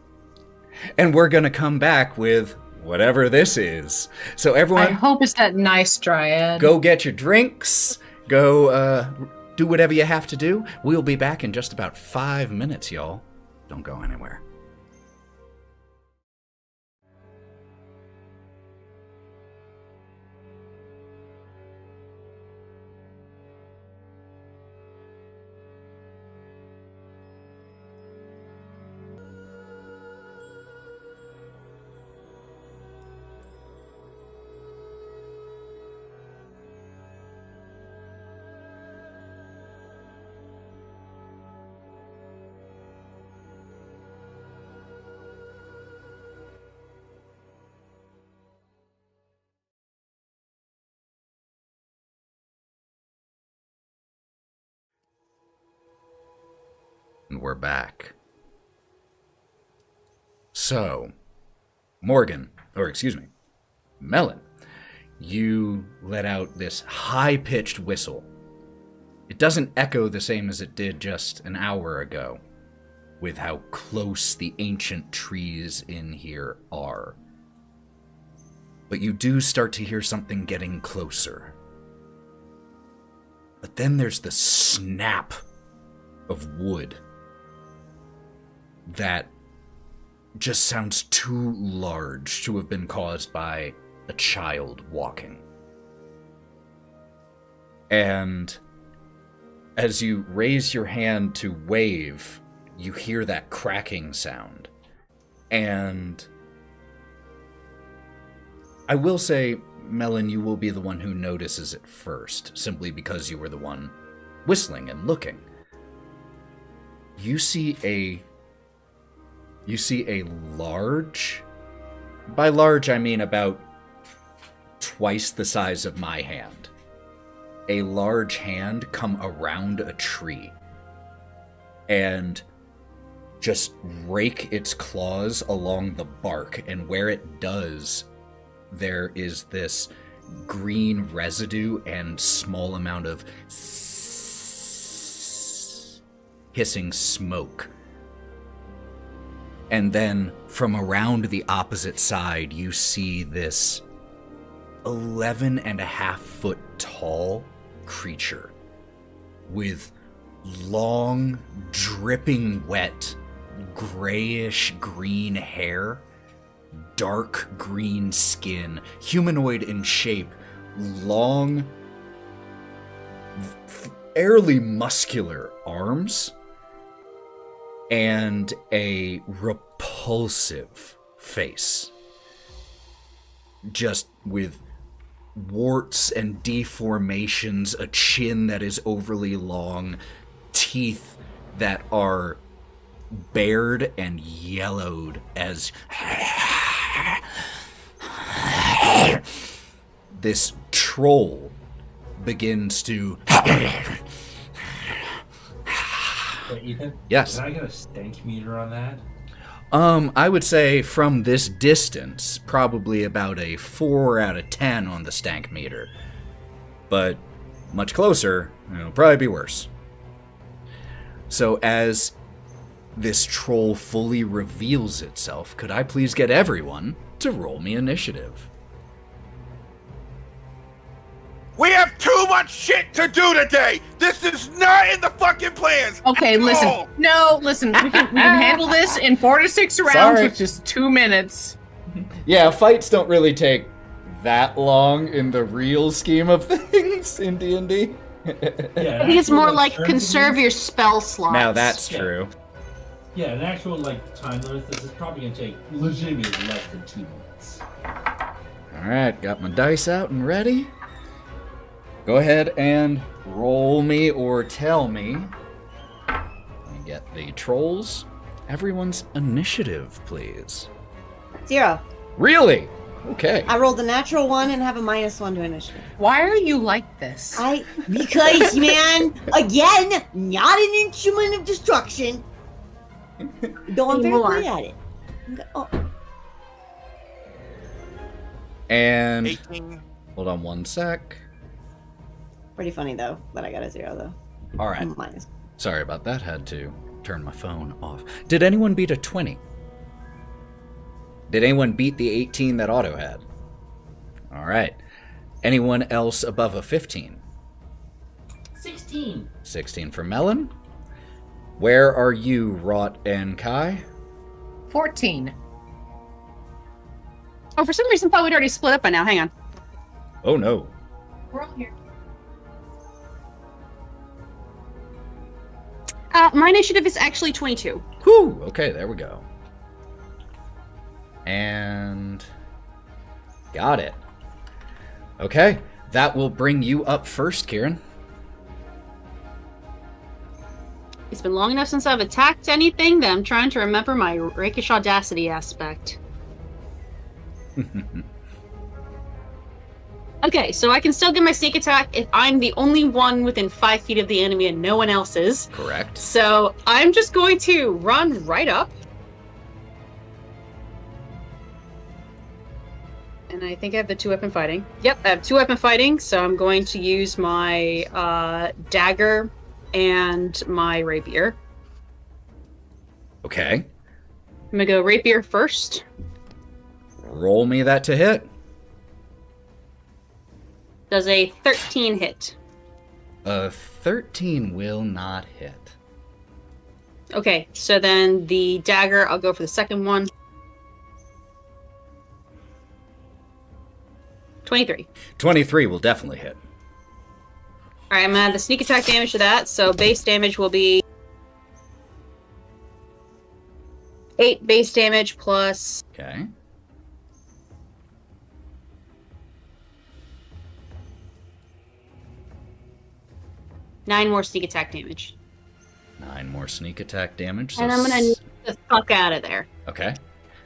and we're going to come back with whatever this is. So I everyone, hope it's that nice dryad. go get your drinks, go do whatever you have to do. We'll be back in just about 5 minutes, y'all. Don't go anywhere. And we're back. So, Melon, you let out this high-pitched whistle. It doesn't echo the same as it did just an hour ago, with how close the ancient trees in here are. But you do start to hear something getting closer. But then there's the snap of wood that just sounds too large to have been caused by a child walking. And as you raise your hand to wave, you hear that cracking sound. And I will say, Melon, you will be the one who notices it first, simply because you were the one whistling and looking. You see a large, by large I mean about twice the size of my hand, a large hand come around a tree and just rake its claws along the bark, and where it does, there is this green residue and small amount of hissing smoke. And then from around the opposite side, you see this 11.5-foot tall creature with long, dripping wet, grayish green hair, dark green skin, humanoid in shape, long, fairly muscular arms, and a repulsive face. Just with warts and deformations, a chin that is overly long, teeth that are bared and yellowed as this troll begins to... Hey, Ethan? Yes. Can I get a stank meter on that? I would say from this distance, probably about a 4 out of 10 on the stank meter. But much closer, it'll probably be worse. So as this troll fully reveals itself, could I please get everyone to roll me initiative? We have too much shit to do today. This is not in the fucking plans. Okay, at listen. all. No, listen. We can handle this in 4 to 6 rounds Sorry. with just 2 minutes. Yeah, fights don't really take that long in the real scheme of things in D&D. Yeah, I think it's more like turn conserve limits- your spell slots. Now that's Yeah. true. Yeah, an actual time limit. This is probably gonna take legitimately less than 2 minutes. Alright, got my dice out and ready. Go ahead and roll me or tell me. Let me get the trolls. Everyone's initiative, please. 0. Really? Okay. I rolled a natural 1 and have a -1 to initiative. Why are you like this? Because, man, again, not an instrument of destruction. Though I'm very Anymore. good at it. Oh, And 18. hold on one sec. pretty funny, though, that I got a 0, though. Alright. Minus. Sorry about that. Had to turn my phone off. Did anyone beat a 20? Did anyone beat the 18 that Otto had? Alright. Anyone else above a 15? 16. 16 for Melon. Where are you, Wraught and Kai? 14. Oh, for some reason, I thought we'd already split up by now. Hang on. Oh no. We're all here. My initiative is actually 22. Whew! Okay, there we go. And got it. Okay, that will bring you up first, Kieren. It's been long enough since I've attacked anything that I'm trying to remember my rakish audacity aspect. Okay, so I can still get my sneak attack if I'm the only one within 5 feet of the enemy and no one else is. Correct. So I'm just going to run right up. And I think I have the 2-weapon fighting. Yep, I have 2-weapon fighting, so I'm going to use my dagger and my rapier. Okay. I'm gonna go rapier first. Roll me that to hit. Does a 13 hit? A 13 will not hit. Okay, so then the dagger, I'll go for the second one. 23. 23 will definitely hit. Alright, I'm gonna add the sneak attack damage to that, so base damage will be 8 base damage plus Okay. 9 more sneak attack damage. 9 more sneak attack damage. And I'm gonna need the fuck out of there. Okay.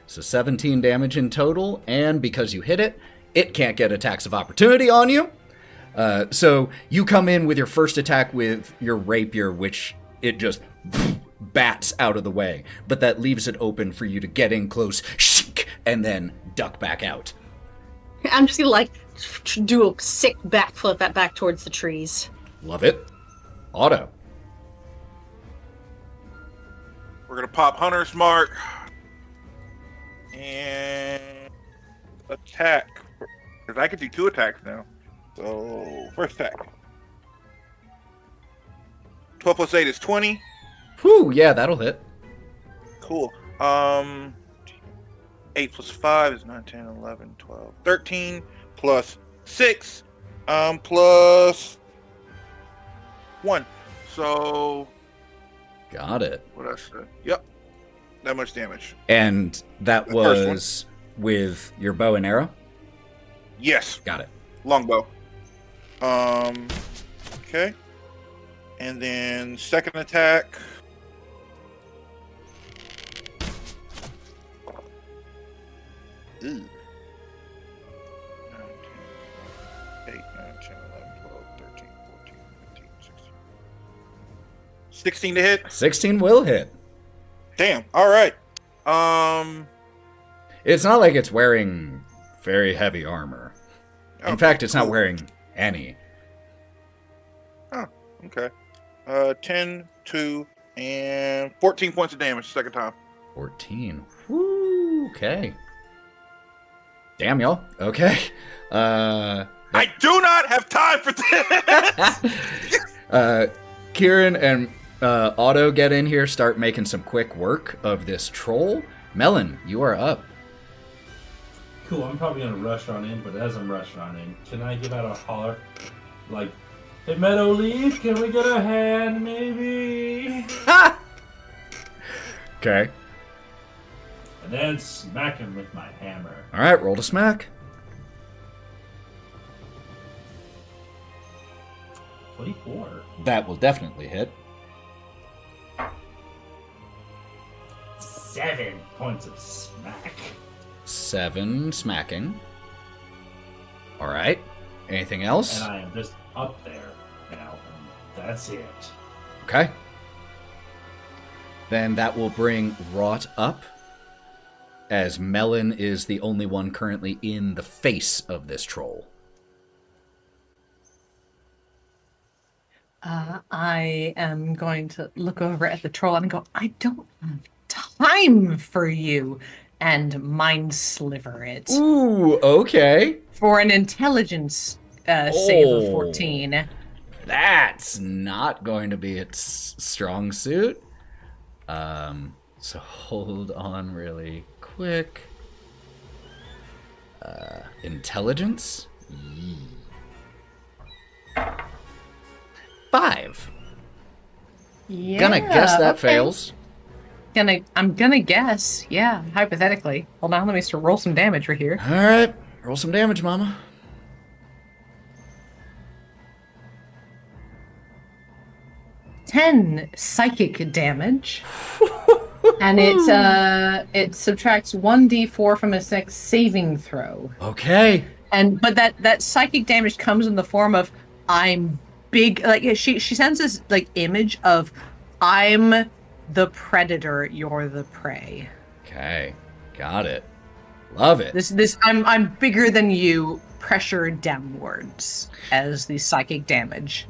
So 17 damage in total, and because you hit it, it can't get attacks of opportunity on you. So you come in with your first attack with your rapier, which it just bats out of the way. But that leaves it open for you to get in close, and then duck back out. I'm just gonna do a sick backflip back towards the trees. Love it. Otto. We're gonna pop Hunter's Mark and attack. Because I could do 2 attacks now. So first attack. 12 plus 8 is 20. Whew, yeah, that'll hit. Cool. 8 plus 5 is 9, 10, 11, 12, 13 plus 6 plus 1. So Got it. what I said? Yep. That much damage. And that The first one. was with your bow and arrow? Yes. Got it. Longbow. Okay. And then second attack. Ooh. 8, 9, 10, 11, 12, 13, 14, 15, 16. 16 to hit. 16 will hit. Damn. All right. It's not like it's wearing very heavy armor. In fact, it's not cool. wearing any. Okay. 10, 2, and 14 points of damage second time. 14. Woo, okay. Damn, y'all. Okay. I do not have time for this. Kieren and Otto get in here, start making some quick work of this troll. Melon, you are up. Cool, I'm probably gonna rush on in, but as I'm rushing on in, can I give out a holler? Like, hey Meadow Leaf, can we get a hand maybe? Okay. And then smack him with my hammer. Alright, roll to smack. 24. That will definitely hit. 7 points of smack. 7 smacking. Alright. Anything else? And I am just up there now, and that's it. Okay. Then that will bring Wraught up, as Melon is the only one currently in the face of this troll. I am going to look over at the troll and go, I don't have time for you, and mind sliver it. Ooh, okay. For an intelligence save of 14. That's not going to be its strong suit. So hold on really quick. Intelligence? 5. Yeah, Gonna guess that okay. fails. I'm gonna guess, yeah, hypothetically. Hold on, let me roll some damage right here. Alright, roll some damage, mama. Ten psychic damage. And it subtracts 1d4 from its next saving throw. Okay. But that psychic damage comes in the form of I'm big, like she sends this like image of I'm the predator, you're the prey. Okay. Got it. Love it. This I'm bigger than you, pressure downwards as the psychic damage.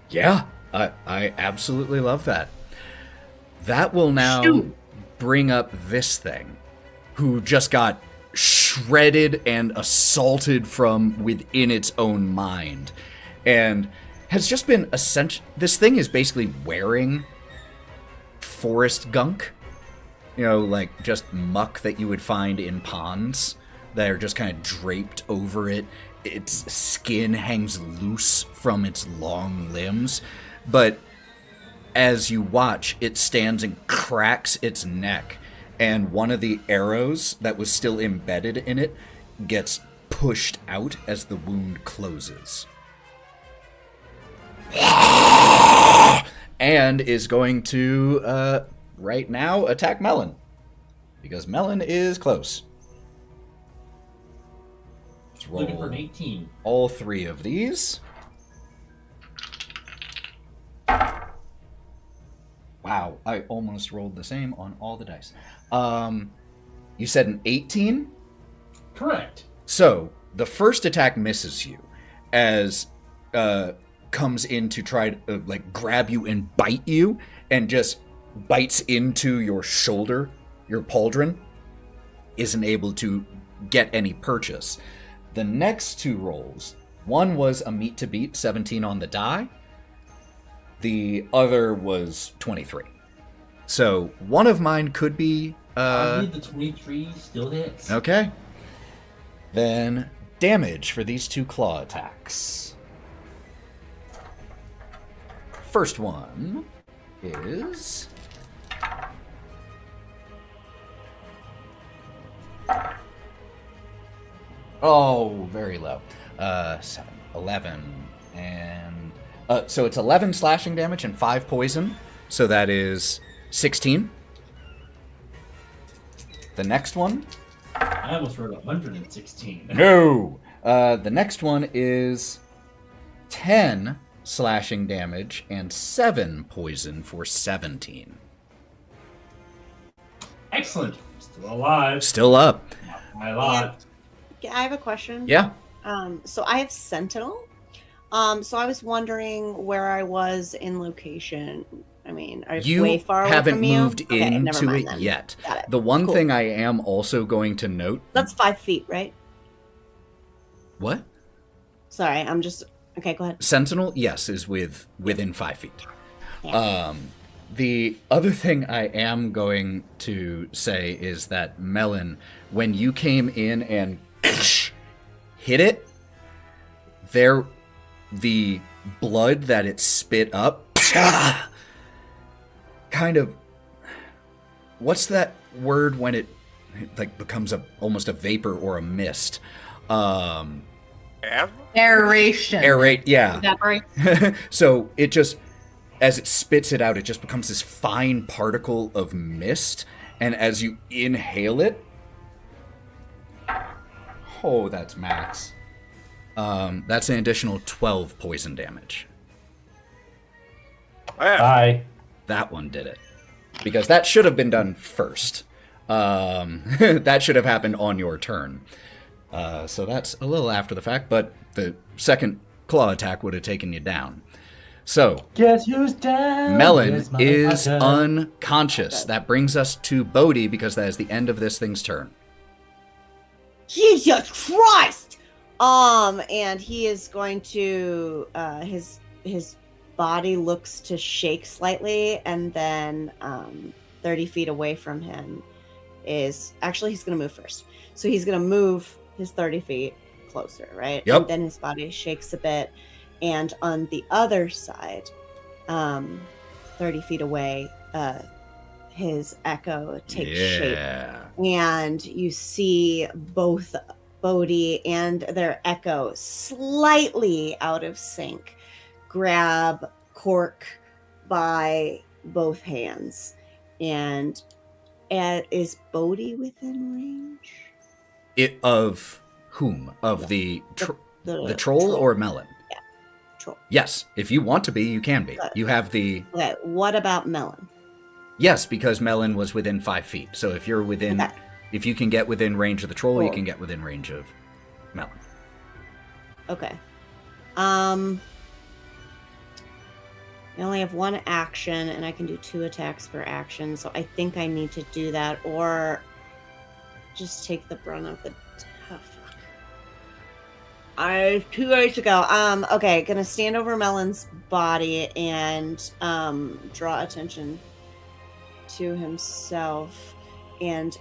Yeah, I absolutely love that. That will now bring up this thing, who just got shredded and assaulted from within its own mind, and has just been this thing is basically wearing forest gunk, like just muck that you would find in ponds that are just kind of draped over it. Its skin hangs loose from its long limbs, but as you watch, it stands and cracks its neck, and one of the arrows that was still embedded in it gets pushed out as the wound closes. And is going to, right now, attack Melon. Because Melon is close. Let's roll Looking for an 18. all 3 of these. Wow, I almost rolled the same on all the dice. You said an 18? Correct. So, the first attack misses you, as comes in to try to grab you and bite you, and just bites into your shoulder, your pauldron, isn't able to get any purchase. The next 2 rolls, one was a meet to beat, 17 on the die. The other was 23. So one of mine could be... I believe the 23 still hits. Okay. Then damage for these 2 claw attacks. First one is... Oh, very low. 7, 11, and... so it's 11 slashing damage and 5 poison. So that is 16. The next one... I almost wrote 116. No! The next one is 10 slashing damage and 7 poison for 17. Excellent. Still alive. Still up. Not by a lot. I have a question. Yeah. So I have Sentinel. So I was wondering where I was in location. I mean, are you way far away haven't from you? moved Okay, into never mind it then. yet. Got it. The one Cool. thing I am also going to note... That's 5 feet, right? What? Sorry, I'm just okay. Go ahead. Sentinel, yes, is within 5 feet. Yeah. The other thing I am going to say is that Melon, when you came in and hit it, the blood that it spit up kind of, what's that word when it like becomes almost a vapor or a mist? Asthma? Aeration. Yeah. Evaporate. So it just, as it spits it out, it just becomes this fine particle of mist, and as you inhale it, oh, that's max. That's an additional 12 poison damage. Bye. That one did it. Because that should have been done first. That should have happened on your turn. So that's a little after the fact, but the second claw attack would have taken you down. So, Guess who's down? Melon Here's my is button. unconscious. That brings us to Bodhi, because that is the end of this thing's turn. Jesus Christ! And he is going to his body looks to shake slightly, and then 30 feet away from him is actually he's gonna move first. So he's gonna move his 30 feet closer, right? Yep. And then his body shakes a bit, and on the other side, 30 feet away, his echo takes shape. And you see both Bodhi and their echo slightly out of sync grab Cork by both hands. And is Bodhi within range? Of whom? Of the troll or Melon? Yeah, troll. Yes, if you want to be, you can be. You have the... Okay, what about Melon? Yes, because Melon was within 5 feet. So if you're within... Okay. If you can get within range of the troll, you Cool. can get within range of Melon. Okay. I only have one action, and I can do 2 attacks per action, so I think I need to do that, or just take the brunt of the... Oh, fuck. I 2 ways to go. Okay, gonna stand over Melon's body and draw attention to himself and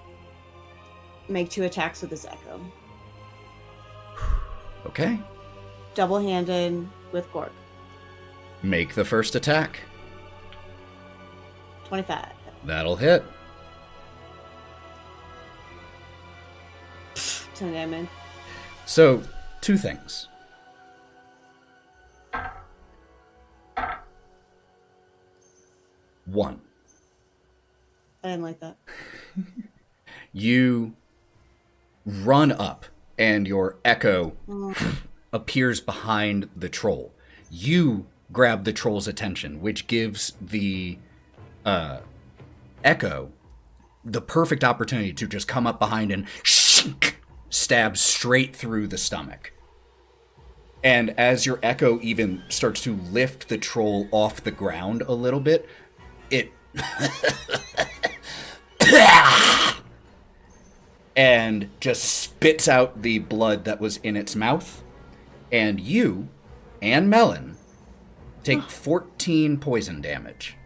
make 2 attacks with his echo. Okay. Double-handed with Cork. Make the first attack. 25. That'll hit. 10 damage. So, 2 things. One, I didn't like that. you run up and your echo appears behind the troll. You grab the troll's attention, which gives the echo the perfect opportunity to just come up behind and stab straight through the stomach. And as your echo even starts to lift the troll off the ground a little bit, it and just spits out the blood that was in its mouth. And you and Melon take 14 poison damage,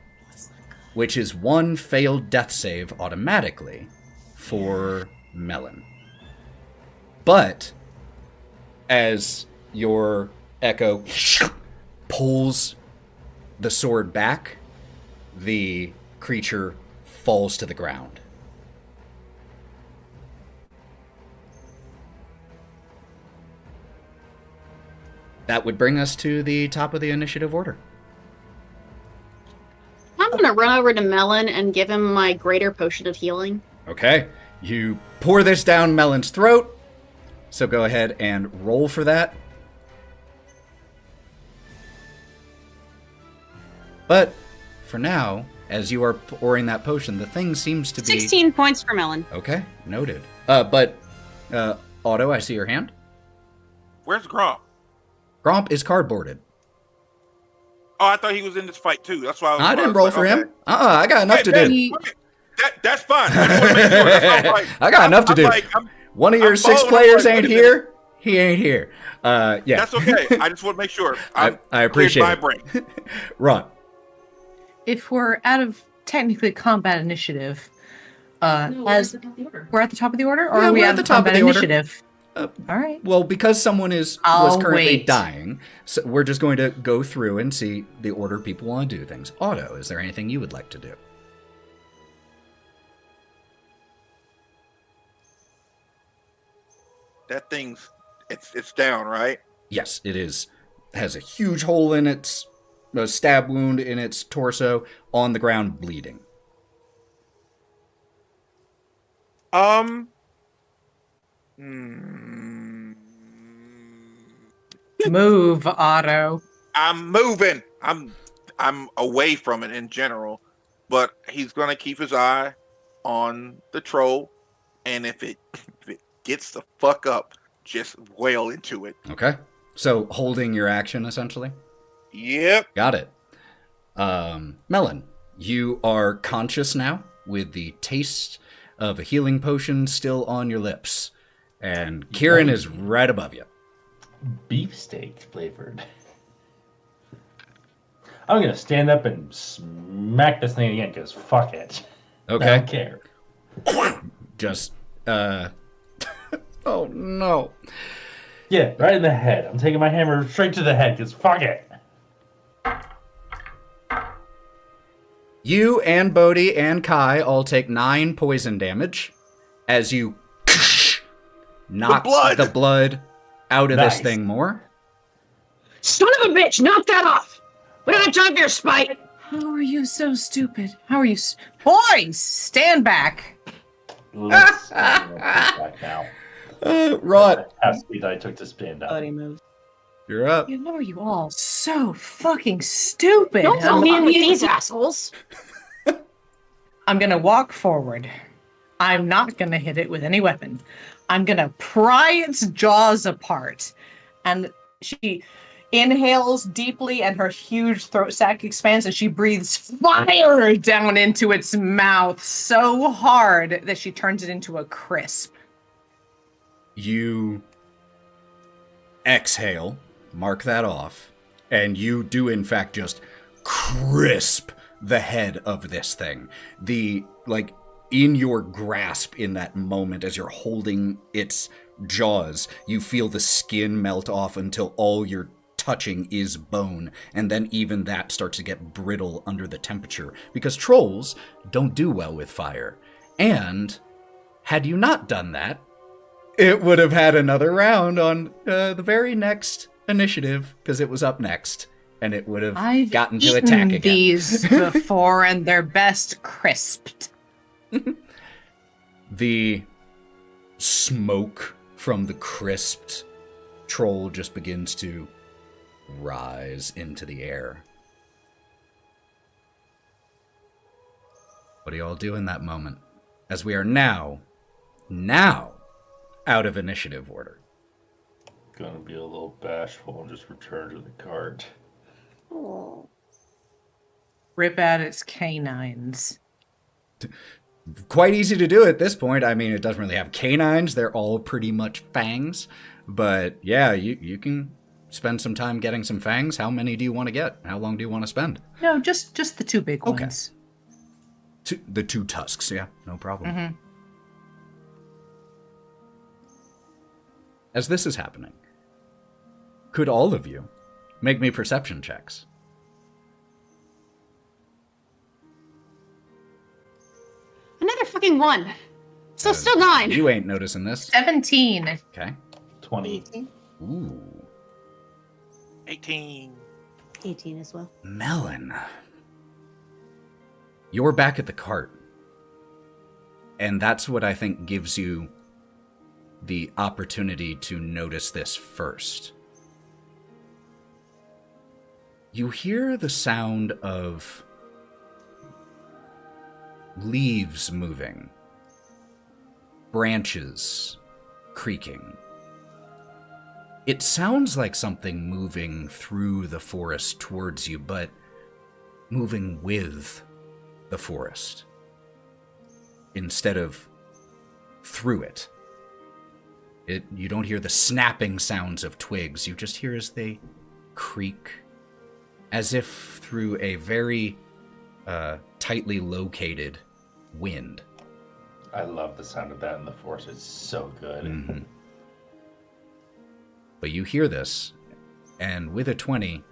which is 1 failed death save automatically for Melon. But as your echo pulls the sword back, the creature falls to the ground. That would bring us to the top of the initiative order. I'm gonna run over to Melon and give him my greater potion of healing. Okay, you pour this down Melon's throat, so go ahead and roll for that. But for now, as you are pouring that potion, the thing seems to be... 16 points for Melon. Okay, noted. But Otto, I see your hand. Where's Gromp? Gromp is cardboarded. Oh, I thought he was in this fight too. That's why I didn't roll for him. I got enough to do. That's fine. I just want to make sure. That's why I'm like, I got enough to do. like, One of your I'm 6 following players up, like, ain't wait a minute. here. He ain't here. Yeah. That's okay. I just want to make sure. I appreciate my it. brain. Wraught. If we're out of technically combat initiative, No, we're as at the top of the order. we're at the top of the order, or Yeah, are we we're out at the of top of combat the order. initiative? Uh, All right. Well, because someone was I'll currently wait. dying, so we're just going to go through and see the order people want to do things. Otto, is there anything you would like to do? That thing's it's down, right? Yes, it is. Has a huge hole in its a stab wound in its torso, on the ground, bleeding. Move, Otto. I'm moving. I'm away from it in general, but he's gonna keep his eye on the troll, and if it gets the fuck up, just wail into it. Okay. So, holding your action, essentially? Yep. Got it. Melon, you are conscious now, with the taste of a healing potion still on your lips. And Kieren is right above you. Beefsteak flavored. I'm gonna stand up and smack this thing again, because fuck it. I Okay. don't care. Just, oh no. Yeah, right in the head. I'm taking my hammer straight to the head, because fuck it. You and Bodhi and Kai all take 9 poison damage as you knock the blood out of this Nice. thing more. Son of a bitch, knock that off! We don't have time for your spite! How are you so stupid? How are you... Boys, stand back. Let's back now. Wraught, How sweet I took to stand up. Buddy moves. you're up. You know, are you all so fucking stupid. Don't tell me with these assholes! I'm going to walk forward. I'm not going to hit it with any weapon. I'm going to pry its jaws apart. And she inhales deeply and her huge throat sac expands and she breathes fire down into its mouth so hard that she turns it into a crisp. You exhale, mark that off, and you do in fact just crisp the head of this thing. In your grasp in that moment as you're holding its jaws, you feel the skin melt off until all you're touching is bone, and then even that starts to get brittle under the temperature, because trolls don't do well with fire. And had you not done that, it would have had another round on the very next initiative, because it was up next, and it would have I've gotten to eaten attack again. these before and they're best crisped. The smoke from the crisped troll just begins to rise into the air. What do y'all do in that moment? As we are now out of initiative order. Gonna be a little bashful and just return to the cart. Oh. Rip out its canines. Quite easy to do at this point. I mean, it doesn't really have canines. They're all pretty much fangs. But yeah, you can spend some time getting some fangs. How many do you want to get? How long do you want to spend? No, just the two big Okay. ones. The 2 tusks, yeah, no problem. Mm-hmm. As this is happening, could all of you make me perception checks? Another fucking 1. So still 9. You ain't noticing this. 17. Okay. 20. Ooh. 18. 18 as well. Melon. You're back at the cart. And that's what I think gives you the opportunity to notice this first. You hear the sound of leaves moving, branches creaking. It sounds like something moving through the forest towards you, but moving with the forest instead of through it. You don't hear the snapping sounds of twigs. You just hear as they creak, as if through a very tightly located wind. I love the sound of that in the Force. It's so good. Mm-hmm. But you hear this, and with a 20,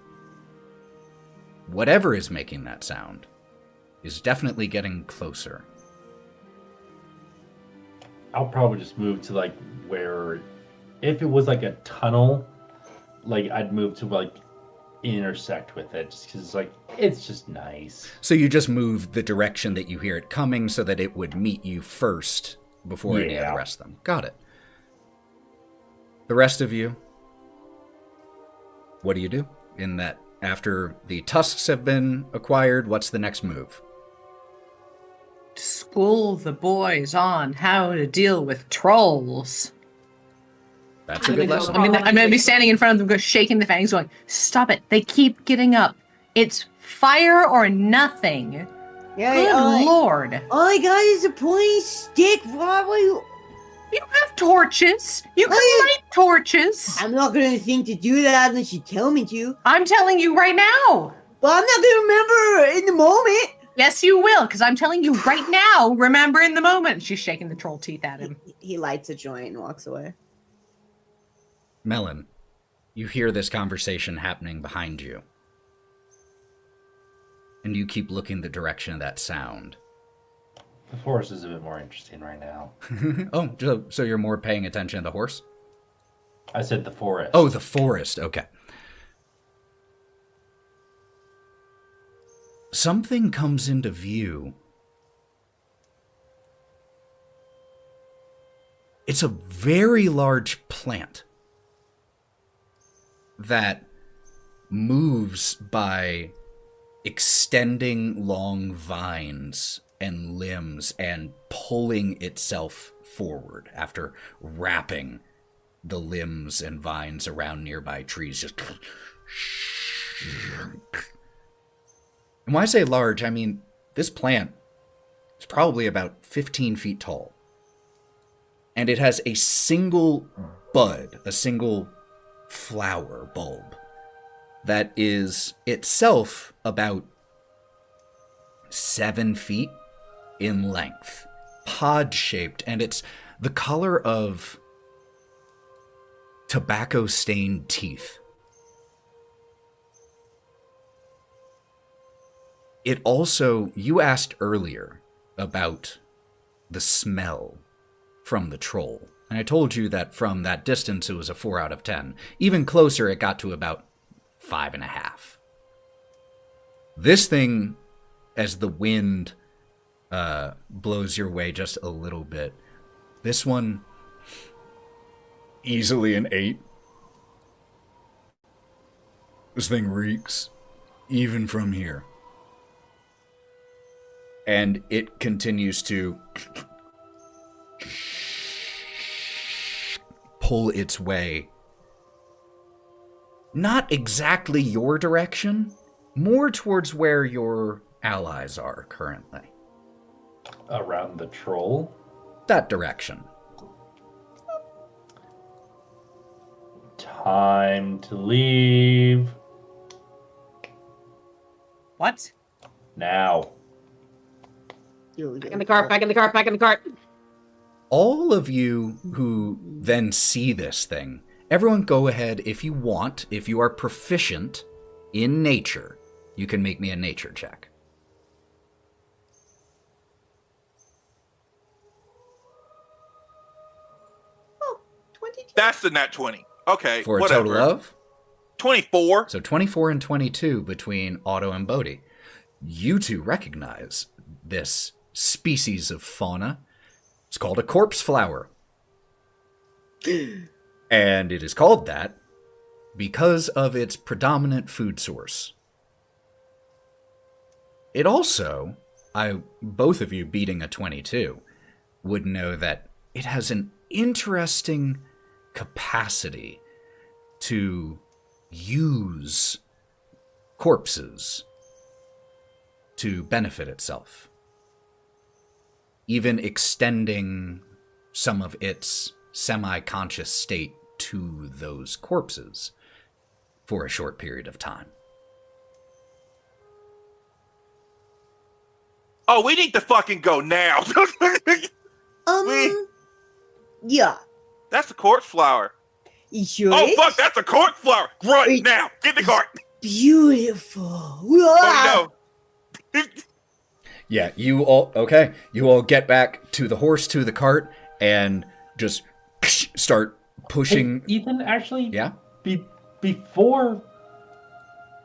whatever is making that sound is definitely getting closer. I'll probably just move to like where, if it was like a tunnel, like I'd move to like intersect with it, just because like it's just nice. So you just move the direction that you hear it coming so that it would meet you first before any of the rest of them. Got it. The rest of you, what do you do in that? After the tusks have been acquired, what's the next move? School the boys on how to deal with trolls. That's a good lesson. I'm gonna be standing in front of them, shaking the fangs, going, "Stop it! They keep getting up. It's fire or nothing." Yeah, Good lord! All I got is a pointy stick. Why would you? You have torches. You can light torches. I'm not gonna think to do that unless you tell me to. I'm telling you right now. But I'm not gonna remember in the moment. Yes, you will, because I'm telling you right now. Remember in the moment. She's shaking the troll teeth at him. He lights a joint and walks away. Melon, you hear this conversation happening behind you. And you keep looking the direction of that sound. The Force is a bit more interesting right now. Oh, so you're more paying attention to the horse? I said the forest. Oh, the forest. Okay. Something comes into view. It's a very large plant that moves by extending long vines and limbs and pulling itself forward after wrapping the limbs and vines around nearby trees. Just... And when I say large, I mean this plant is probably about 15 feet tall. And it has a single bud, a single flower bulb that is itself about 7 feet in length, pod-shaped, and it's the color of tobacco-stained teeth. It also, you asked earlier about the smell from the troll. And I told you that from that distance, it was a 4 out of 10. Even closer, it got to about 5.5. This thing, as the wind blows your way just a little bit, this one, easily an 8. This thing reeks, even from here. And it continues to pull its way, not exactly your direction, more towards where your allies are currently. Around the troll? That direction. Time to leave. What? Now. Back in the cart, back in the cart, back in the cart. All of you who then see this thing, everyone go ahead if you want, if you are proficient in nature, you can make me a nature check. Oh, 22. That's the nat 20. Okay, For a whatever. total of? 24. So 24 and 22 between Otto and Bodhi. You two recognize this species of fauna. It's called a corpse flower. And it is called that because of its predominant food source. It also, both of you beating a 22, would know that it has an interesting capacity to use corpses to benefit itself, even extending some of its semi-conscious state to those corpses for a short period of time. Oh, we need to fucking go now. Yeah. That's a corpse flower. Sure Oh, is. fuck, that's a corpse flower. Run Wait. now. Get in the cart. Beautiful. Oh, no. Yeah, you all get back to the horse, to the cart, and just start pushing. Hey, Ethan, actually, Yeah? before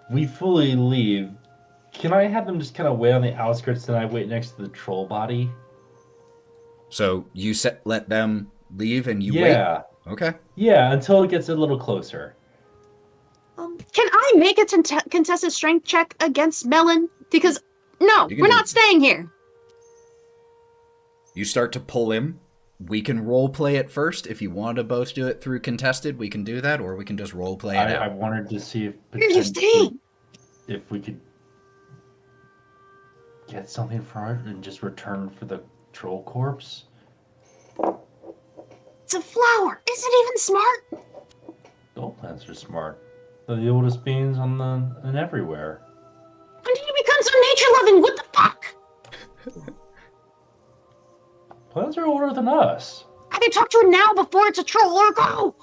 we fully leave, can I have them just kind of wait on the outskirts and I wait next to the troll body? So you let them leave and you Yeah. wait? Okay. Yeah, until it gets a little closer. Can I make a contested strength check against Melon? Because, no, You can we're do not it. staying here. You start to pull him. We can role play it first. If you want to both do it through contested, we can do that, or we can just role play it I out. wanted to see if Where are you staying? if we could get something from it and just return for the troll corpse. It's a flower. Is it even smart? All plants are smart. They're the oldest beings and everywhere. When did you become so nature-loving? What the fuck? Plants are older than us. Either talk to it now before it's a troll or go.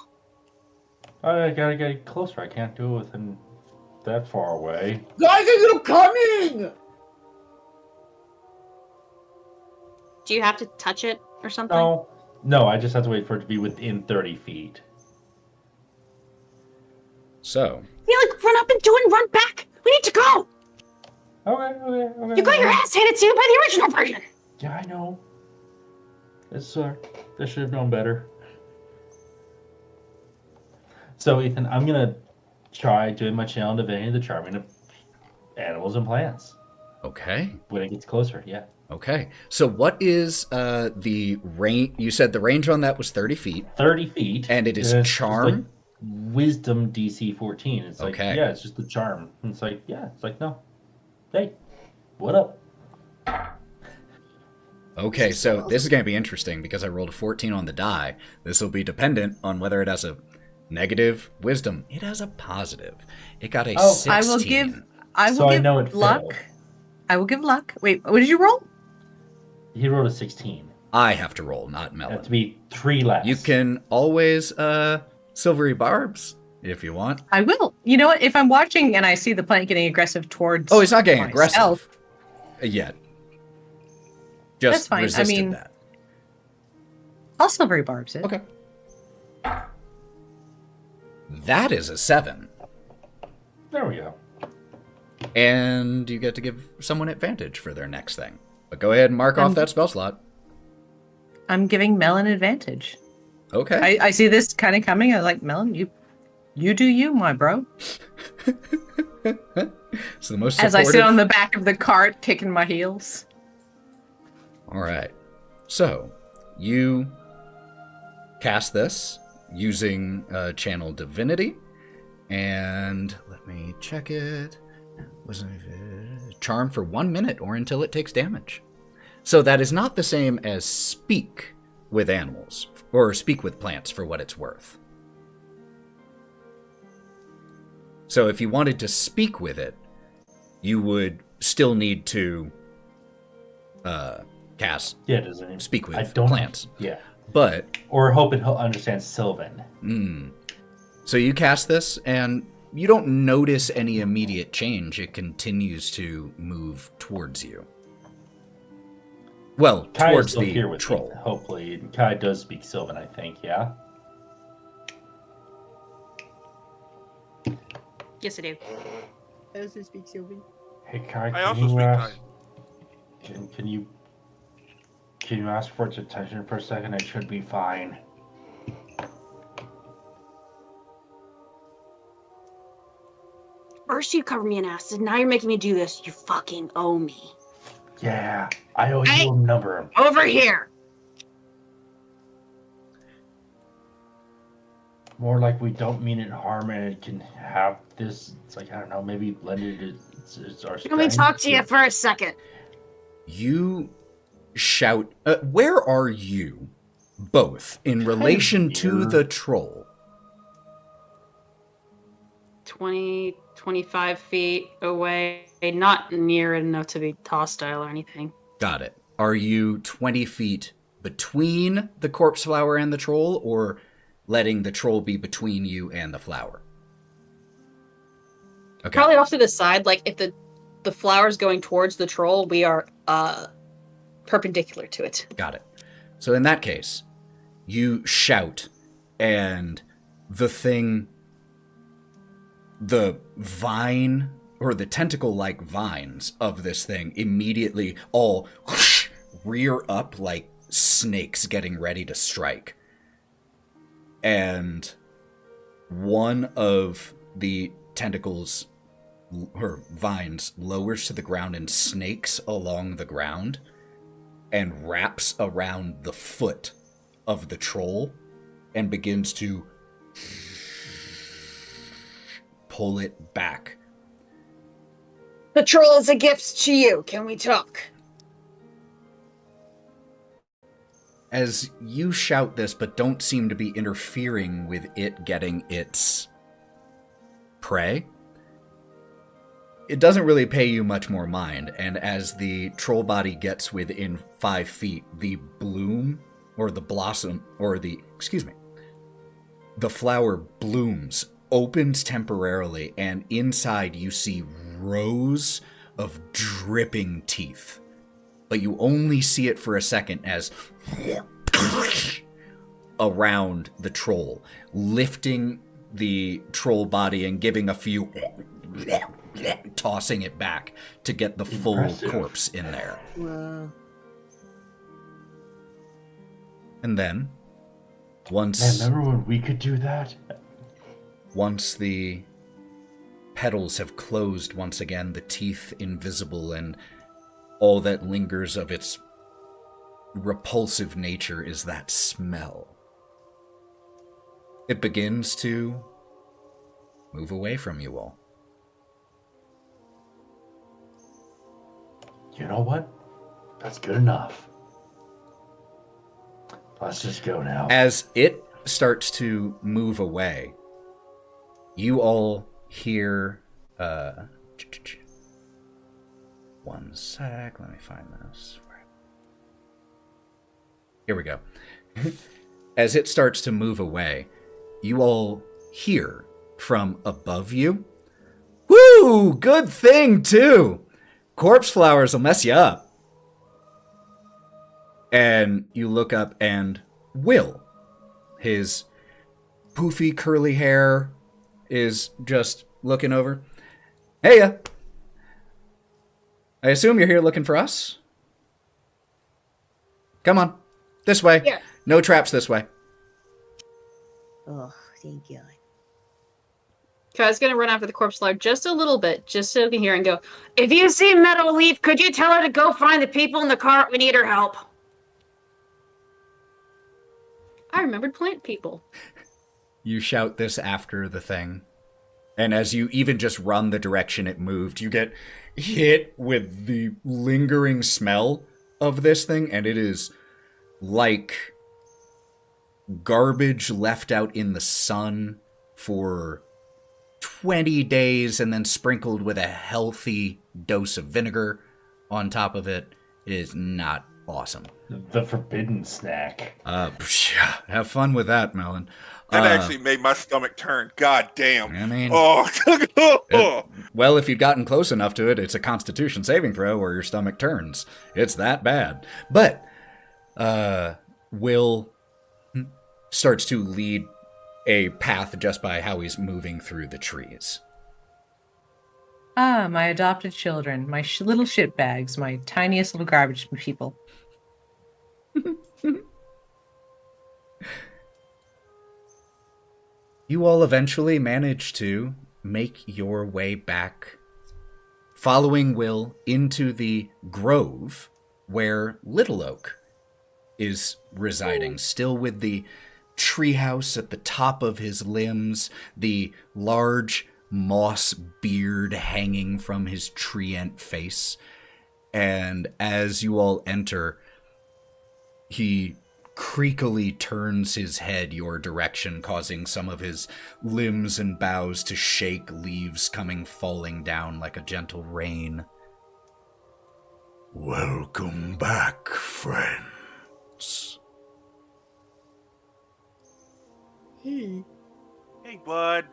I gotta get closer. I can't do it within that far away. Guys, are you coming? Do you have to touch it or something? No, I just have to wait for it to be within 30 feet. So, Yeah, like run up and do it and run back. We need to go. Okay. You got your ass handed to you by the original version. Yeah, I know. They should have known better. So, Ethan, I'm gonna try doing my channel divinity, the charming of animals and plants. okay. When it gets closer, yeah. Okay. So what is the range? You said the range on that was 30 feet. 30 feet. And it is it's charm? like wisdom DC 14. It's like, Okay. yeah, it's just the charm. And it's like, yeah, it's like, no. Hey, what up? Okay, so this is going to be interesting because I rolled a 14 on the die. This will be dependent on whether it has a negative wisdom. It has a positive. It got a Oh, 16. I will give So I know it luck. failed. I will give luck. Wait, what did you roll? He rolled a 16. I have to roll, not It Melon. have to be 3 less. You can always silvery barbs if you want. I will. You know what? If I'm watching and I see the plant getting aggressive towards Oh, it's not getting myself, aggressive yet. Just That's fine. I resisted mean- that. I'll silvery barbs it. Okay. That is a 7. There we go. And you get to give someone advantage for their next thing. But go ahead and mark off that spell slot. I'm giving Melon advantage. Okay. I see this kind of coming. I was like, Melon, you do you, my bro. It's the most As I sit supportive- on the back of the cart, kicking my heels. All right. So, you cast this using Channel Divinity. And let me check it. Was it charm for 1 minute or until it takes damage. So that is not the same as speak with animals or speak with plants for what it's worth. So if you wanted to speak with it, you would still need to cast Yeah, does it? speak with I don't plants. Yeah. But Or hoping he'll understand Sylvan. So you cast this, and you don't notice any immediate change. It continues to move towards you. Well, Kai towards is still here the with troll. me, hopefully. And Kai does speak Sylvan, I think, yeah? Yes, I do. I also speak Sylvan. Hey, Kai, I also speak Kai. Can you ask for its attention for a second? It should be fine. First you cover me in acid, now you're making me do this. You fucking owe me. Yeah, I owe Hey! you a number. Over here! More like we don't mean it harm and it can have this. It's like, I don't know, maybe blended it's our Let me strength. talk to you for a second. You shout, where are you Both. In relation to the troll. 20, 25 feet away. Not near enough to be hostile or anything. Got it. Are you 20 feet between the corpse flower and the troll, or letting the troll be between you and the flower? Okay. Probably off to the side. Like, if the flower's going towards the troll, we are perpendicular to it. Got it. So in that case, you shout, and the vine, or the tentacle-like vines of this thing immediately all whoosh, rear up like snakes getting ready to strike. And one of the tentacles, or vines, lowers to the ground and snakes along the ground and wraps around the foot of the troll and begins to pull it back. The troll is a gift to you. Can we talk? As you shout this, but don't seem to be interfering with it getting its prey, it doesn't really pay you much more mind, and as the troll body gets within 5 feet, the bloom, or the blossom, or the flower blooms, opens temporarily, and inside you see rows of dripping teeth. But you only see it for a second as around the troll, lifting the troll body and giving a few tossing it back to get the full corpse in there. Wow. And then, once... Man, remember when we could do that? Once the petals have closed once again, the teeth invisible, and all that lingers of its repulsive nature is that smell. It begins to move away from you all. You know what? That's good enough. Let's just go now. As it starts to move away, you all hear... one sec, let me find this. Here we go. As it starts to move away, you all hear from above you, "Woo! Good thing, too! Corpse flowers will mess you up." And you look up, and Will, his poofy curly hair, is just looking over. "Hey, I assume you're here looking for us? Come on, this way. Yeah. No traps this way." Oh, thank God. Okay, I was going to run after the corpse flower just a little bit, just so you can hear and go, "If you see Meadow Leaf, could you tell her to go find the people in the cart? We need her help." I remembered plant people. You shout this after the thing. And as you even just run the direction it moved, you get hit with the lingering smell of this thing, and it is like garbage left out in the sun for 20 days and then sprinkled with a healthy dose of vinegar on top of it. It is not awesome. The forbidden snack. Have fun with that, Melon. That actually made my stomach turn. God damn. I mean, well, if you'd gotten close enough to it, it's a Constitution saving throw or your stomach turns. It's that bad. But Will starts to lead a path just by how he's moving through the trees. Ah, my adopted children, my little shitbags, my tiniest little garbage people. You all eventually manage to make your way back, following Will into the grove where Little Oak is residing, still with the treehouse at the top of his limbs, the large moss beard hanging from his treant face. And as you all enter, he creakily turns his head your direction, causing some of his limbs and boughs to shake, leaves coming falling down like a gentle rain. Welcome back, friends. Hey, bud.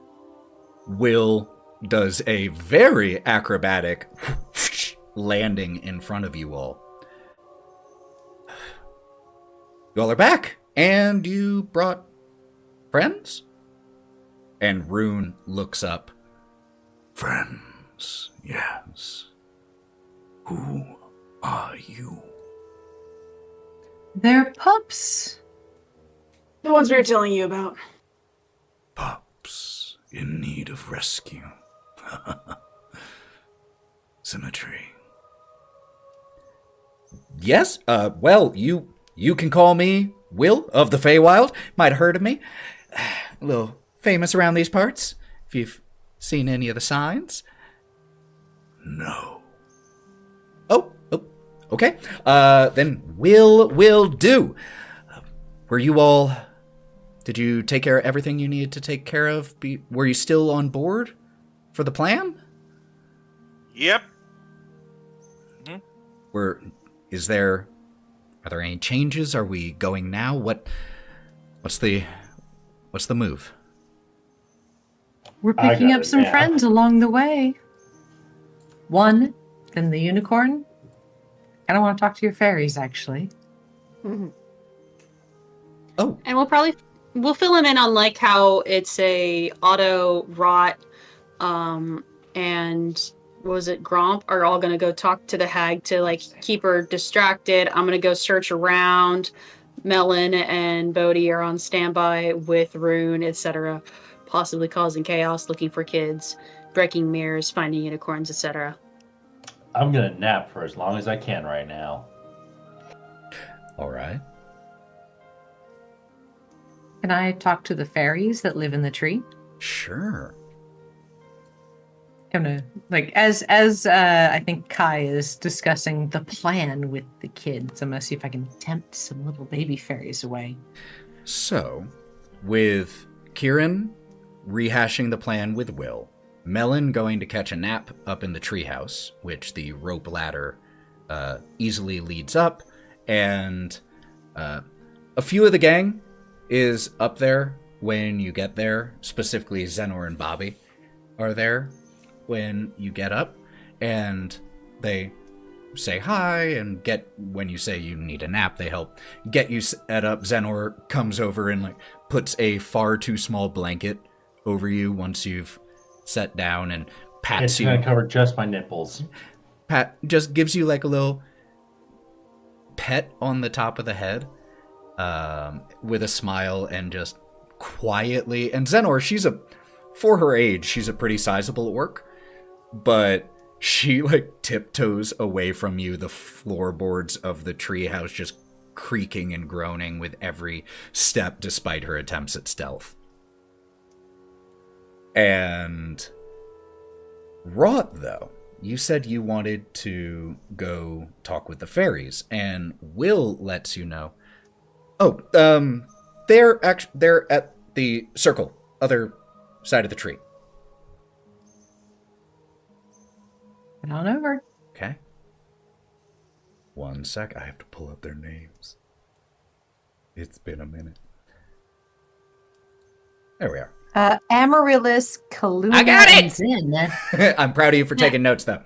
Will does a very acrobatic landing in front of you all. You all are back, and you brought friends? And Rune looks up. Friends, yes. Who are you? They're pups. The ones we were telling you about. Pups in need of rescue. Symmetry. Yes, well, you can call me Will of the Feywild. Might have heard of me. A little famous around these parts, if you've seen any of the signs. No. Oh, okay. Then will do. Were you all... Did you take care of everything you needed to take care of? Were you still on board for the plan? Yep. Are there any changes? Are we going now? What's the move? We're picking up some friends along the way. One, then the unicorn. I don't want to talk to your fairies, actually. Mm-hmm. Oh. And we'll fill him in on like how it's a Otto, Wraught, and what was it, Gromp are all gonna go talk to the hag to like keep her distracted. I'm gonna go search around. Melon and Bodhi are on standby with Rune, etc., possibly causing chaos, looking for kids, breaking mirrors, finding unicorns, etc. I'm gonna nap for as long as I can right now. All right. Can I talk to the fairies that live in the tree? Sure. Gonna as I think Kai is discussing the plan with the kids. I'm gonna see if I can tempt some little baby fairies away. So, with Kieren rehashing the plan with Will, Melon going to catch a nap up in the treehouse, which the rope ladder easily leads up, and a few of the gang is up there when you get there. Specifically, Zenor and Bobby are there when you get up, and they say hi, and when you say you need a nap, they help get you set up. Zenor comes over and puts a far too small blanket over you once you've sat down and pats you. It's gonna cover just my nipples. Just gives you a little pet on the top of the head, with a smile, and just quietly. And Zenor, for her age, she's a pretty sizable orc, but she tiptoes away from you, the floorboards of the treehouse just creaking and groaning with every step, despite her attempts at stealth. And Wraught, though, you said you wanted to go talk with the fairies, and Will lets you know. Oh, they're at the circle, other side of the tree. Head on over. Okay. 1 sec, I have to pull up their names. It's been a minute. There we are. Amaryllis, Kaluna, I got it! and Zin. I'm proud of you for taking notes, though.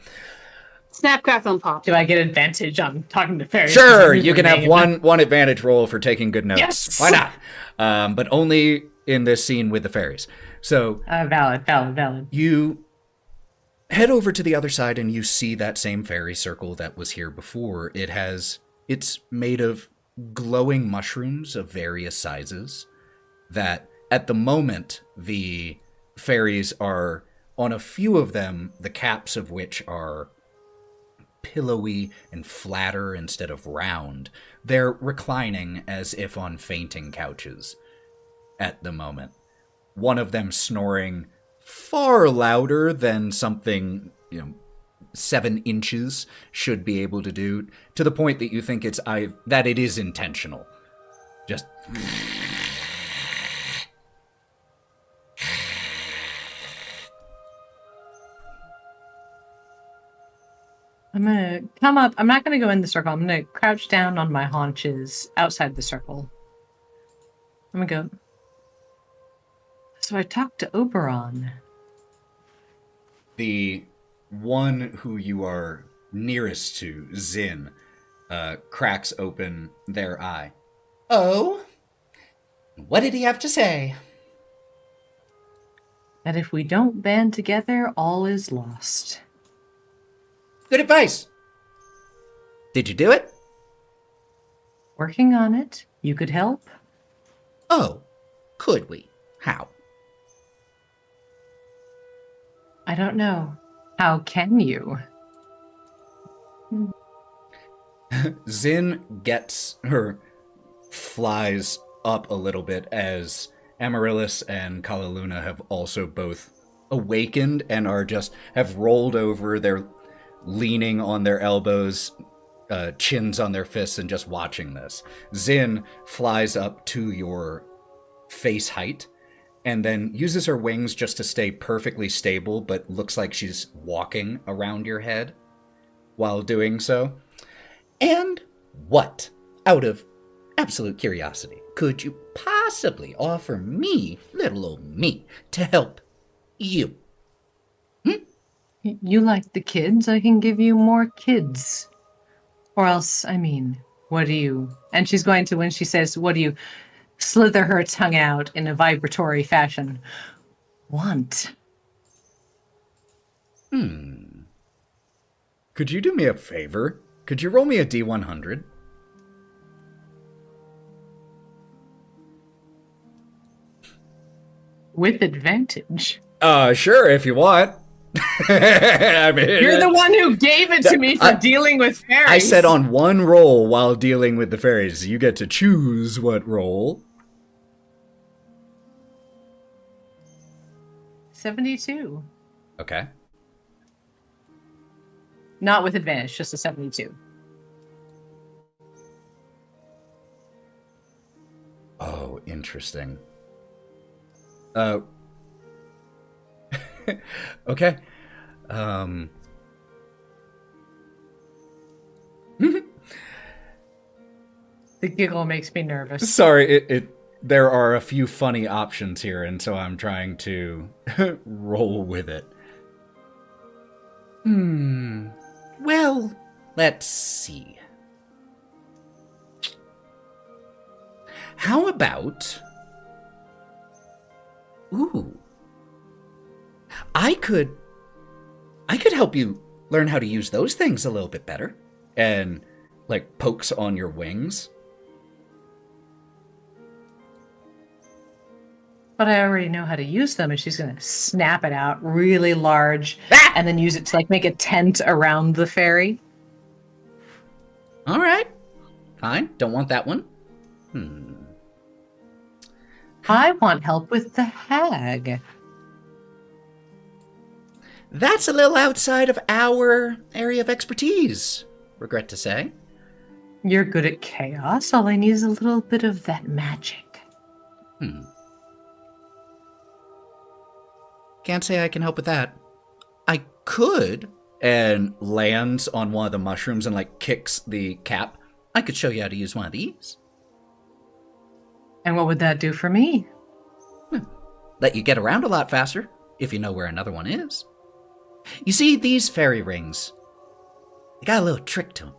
Snap, crackle, and pop. Do I get advantage on talking to fairies? Sure, you can have one advantage roll for taking good notes. Yes! Why not? But only in this scene with the fairies. So valid. you head over to the other side and you see that same fairy circle that was here before. It's made of glowing mushrooms of various sizes that at the moment the fairies are on a few of them, the caps of which are pillowy and flatter instead of round. They're reclining as if on fainting couches at the moment. One of them snoring far louder than something, 7 inches should be able to do, to the point that you think that it is intentional. Just I'm gonna come up. I'm not gonna go in the circle. I'm gonna crouch down on my haunches outside the circle. I'm gonna go. So I talked to Oberon. the one who you are nearest to, Zin, cracks open their eye. Oh? What did he have to say? That if we don't band together, all is lost. Good advice. Did you do it? Working on it. You could help. Oh, could we? How? I don't know. How can you? Zin flies up a little bit as Amaryllis and Kalaluna have also both awakened and have rolled over. They're leaning on their elbows, chins on their fists, and just watching this. Zin flies up to your face height and then uses her wings just to stay perfectly stable, but looks like she's walking around your head while doing so. And what, out of absolute curiosity, could you possibly offer me, little old me, to help you? You like the kids? I can give you more kids. Or else, I mean, what do you... And she's going to, when she says, what do you... slither her tongue out in a vibratory fashion. Want? Could you do me a favor? Could you roll me a D100? With advantage. Sure, if you want. I mean, You're the one who gave it to me for dealing with fairies. I said on one roll while dealing with the fairies. You get to choose what roll. 72. Okay. Not with advantage, just a 72. Oh, interesting. Okay. The giggle makes me nervous. Sorry, there are a few funny options here, and so I'm trying to roll with it. Well, let's see. How about... Ooh. I could help you learn how to use those things a little bit better. And, like, pokes on your wings. But I already know how to use them, and she's going to snap it out really large and then use it to, like, make a tent around the fairy. All right. Fine. Don't want that one. I want help with the hag. That's a little outside of our area of expertise, regret to say. You're good at chaos. All I need is a little bit of that magic. Can't say I can help with that. I could, and lands on one of the mushrooms and, like, kicks the cap. I could show you how to use one of these. And what would that do for me? Let you get around a lot faster, if you know where another one is. You see, these fairy rings, they got a little trick to them.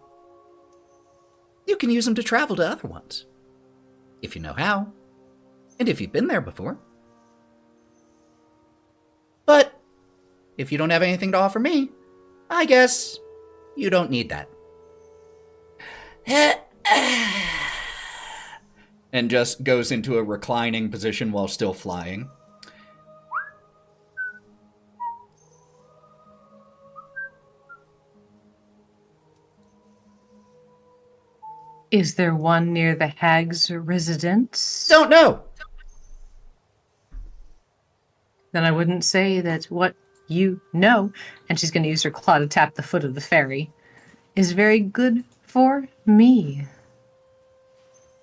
You can use them to travel to other ones, if you know how, and if you've been there before. But if you don't have anything to offer me, I guess you don't need that. And just goes into a reclining position while still flying. Is there one near the hag's residence? Don't know. Then I wouldn't say that what you know, and she's going to use her claw to tap the foot of the fairy, is very good for me.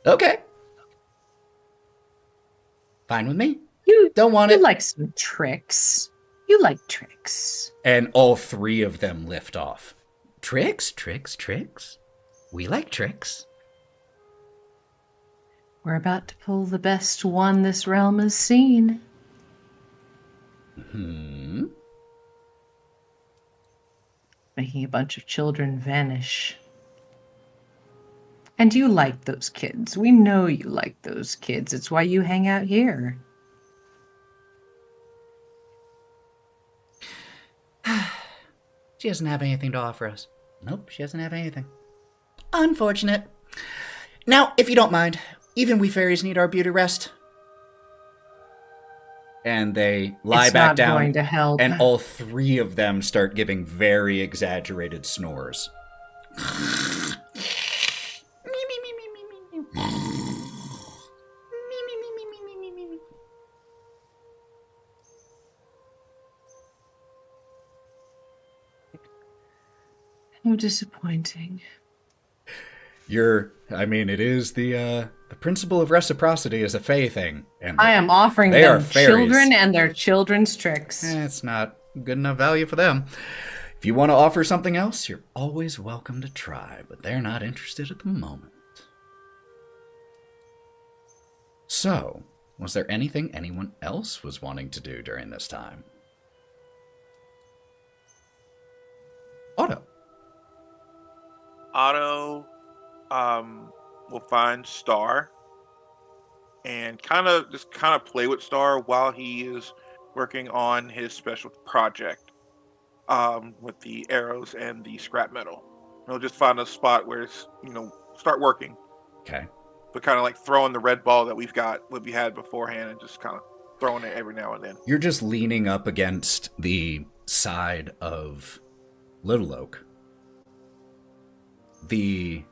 Okay. Fine with me. You Don't want You it. like some tricks. You like tricks. And all three of them lift off. Tricks, tricks, tricks. We like tricks. We're about to pull the best one this realm has seen. Making a bunch of children vanish. And you like those kids. We know you like those kids. It's why you hang out here. She doesn't have anything to offer us. Nope, she doesn't have anything. Unfortunate. Now, if you don't mind, even we fairies need our beauty rest. And they lie It's back not down. going to help. And all three of them start giving very exaggerated snores. How disappointing. It is the principle of reciprocity is a Fey thing. And I am offering They are them fairies. children and their children's tricks. it's not good enough value for them. If you want to offer something else, you're always welcome to try, but they're not interested at the moment. So, was there anything anyone else was wanting to do during this time? Otto. Otto will find Star and kind of play with Star while he is working on his special project with the arrows and the scrap metal. He'll just find a spot where it's, start working. Okay. But kind of like throwing the red ball that we had beforehand and just kind of throwing it every now and then. You're just leaning up against the side of Little Oak. The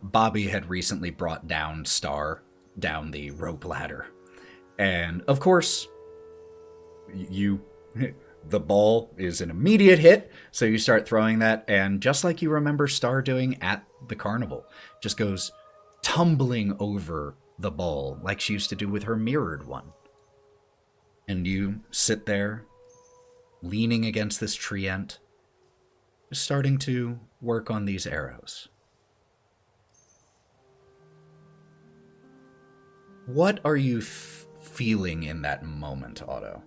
Bobby had recently brought down Star down the rope ladder. And of course, the ball is an immediate hit, so you start throwing that, and just like you remember Star doing at the carnival, just goes tumbling over the ball like she used to do with her mirrored one. And you sit there, leaning against this treant, just starting to work on these arrows. What are you feeling in that moment, Otto?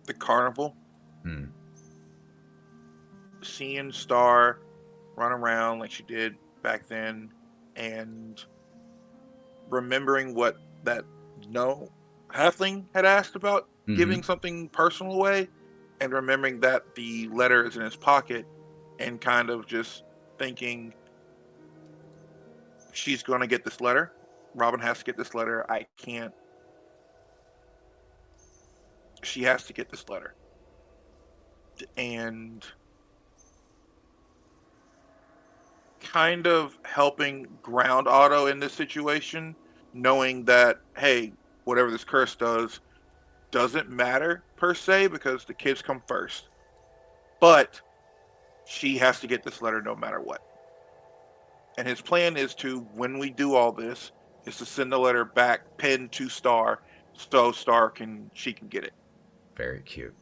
The carnival. Seeing Star run around like she did back then, and remembering what that halfling had asked about giving something personal away, and remembering that the letter is in his pocket, and kind of just thinking she's going to get this letter. Robin has to get this letter. I can't. She has to get this letter. And kind of helping ground Otto in this situation, knowing that, hey, whatever this curse doesn't matter per se, because the kids come first. But she has to get this letter no matter what. And his plan is to, when we do all this, is to send the letter back pinned to Star, so she can get it. Very cute.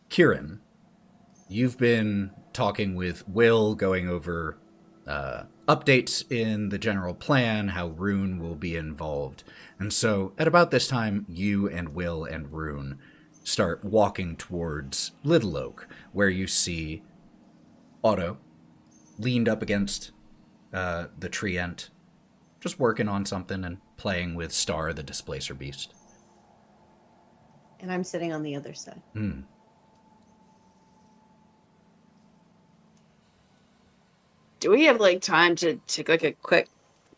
Kieren, you've been talking with Will, going over updates in the general plan, how Rune will be involved. And so at about this time, you and Will and Rune start walking towards Little Oak, where you see Otto leaned up against the treant, just working on something and playing with Star, the displacer beast. And I'm sitting on the other side. Do we have time to take a quick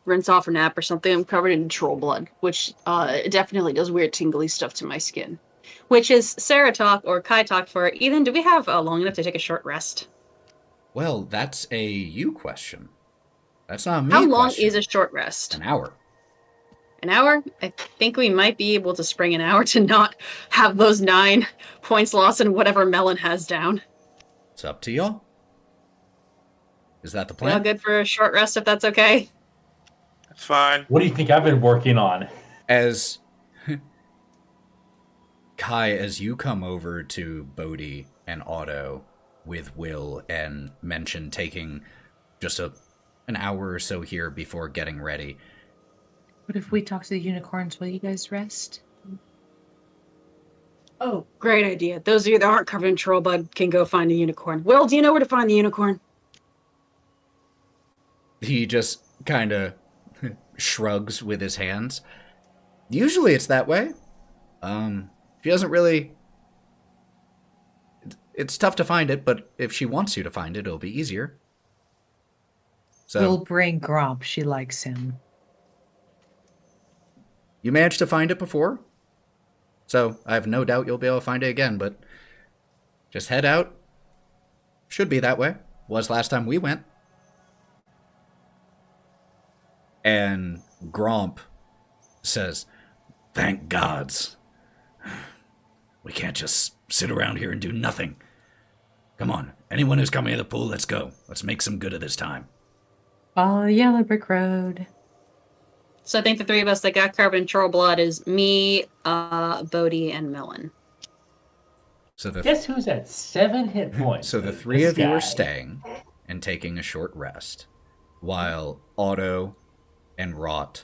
rinse off or nap or something? I'm covered in troll blood, which it definitely does weird tingly stuff to my skin. Which is Sarah talk or Kai talk for Ethan. Do we have long enough to take a short rest? Well, that's a you question. That's not a me How long question. is a short rest? An hour. An hour? I think we might be able to spring an hour to not have those 9 points lost in whatever Melon has down. It's up to y'all. Is that the We all plan? good for a short rest if that's okay? That's fine. What do you think I've been working on? As Kai, as you come over to Bodhi and Otto with Will and mention taking just an hour or so here before getting ready. What if we talk to the unicorns while you guys rest? Oh, great idea. Those of you that aren't covered in troll blood can go find a unicorn. Will, do you know where to find the unicorn? He just kind of shrugs with his hands. Usually it's that way. She doesn't really... It's tough to find it, but if she wants you to find it, it'll be easier. So We'll bring Gromp. She likes him. you managed to find it before, so I have no doubt you'll be able to find it again, but just head out. Should be that way. Was last time we went. And Gromp says, "Thank gods. We can't just sit around here and do nothing. Come on, anyone who's coming to the pool, let's go. Let's make some good of this time." Follow the yellow brick road. So I think the three of us that got covered in troll blood is me, Bodhi, and Melon. So Guess who's at 7 hit points? So the three of you are staying and taking a short rest, while Otto and Wraught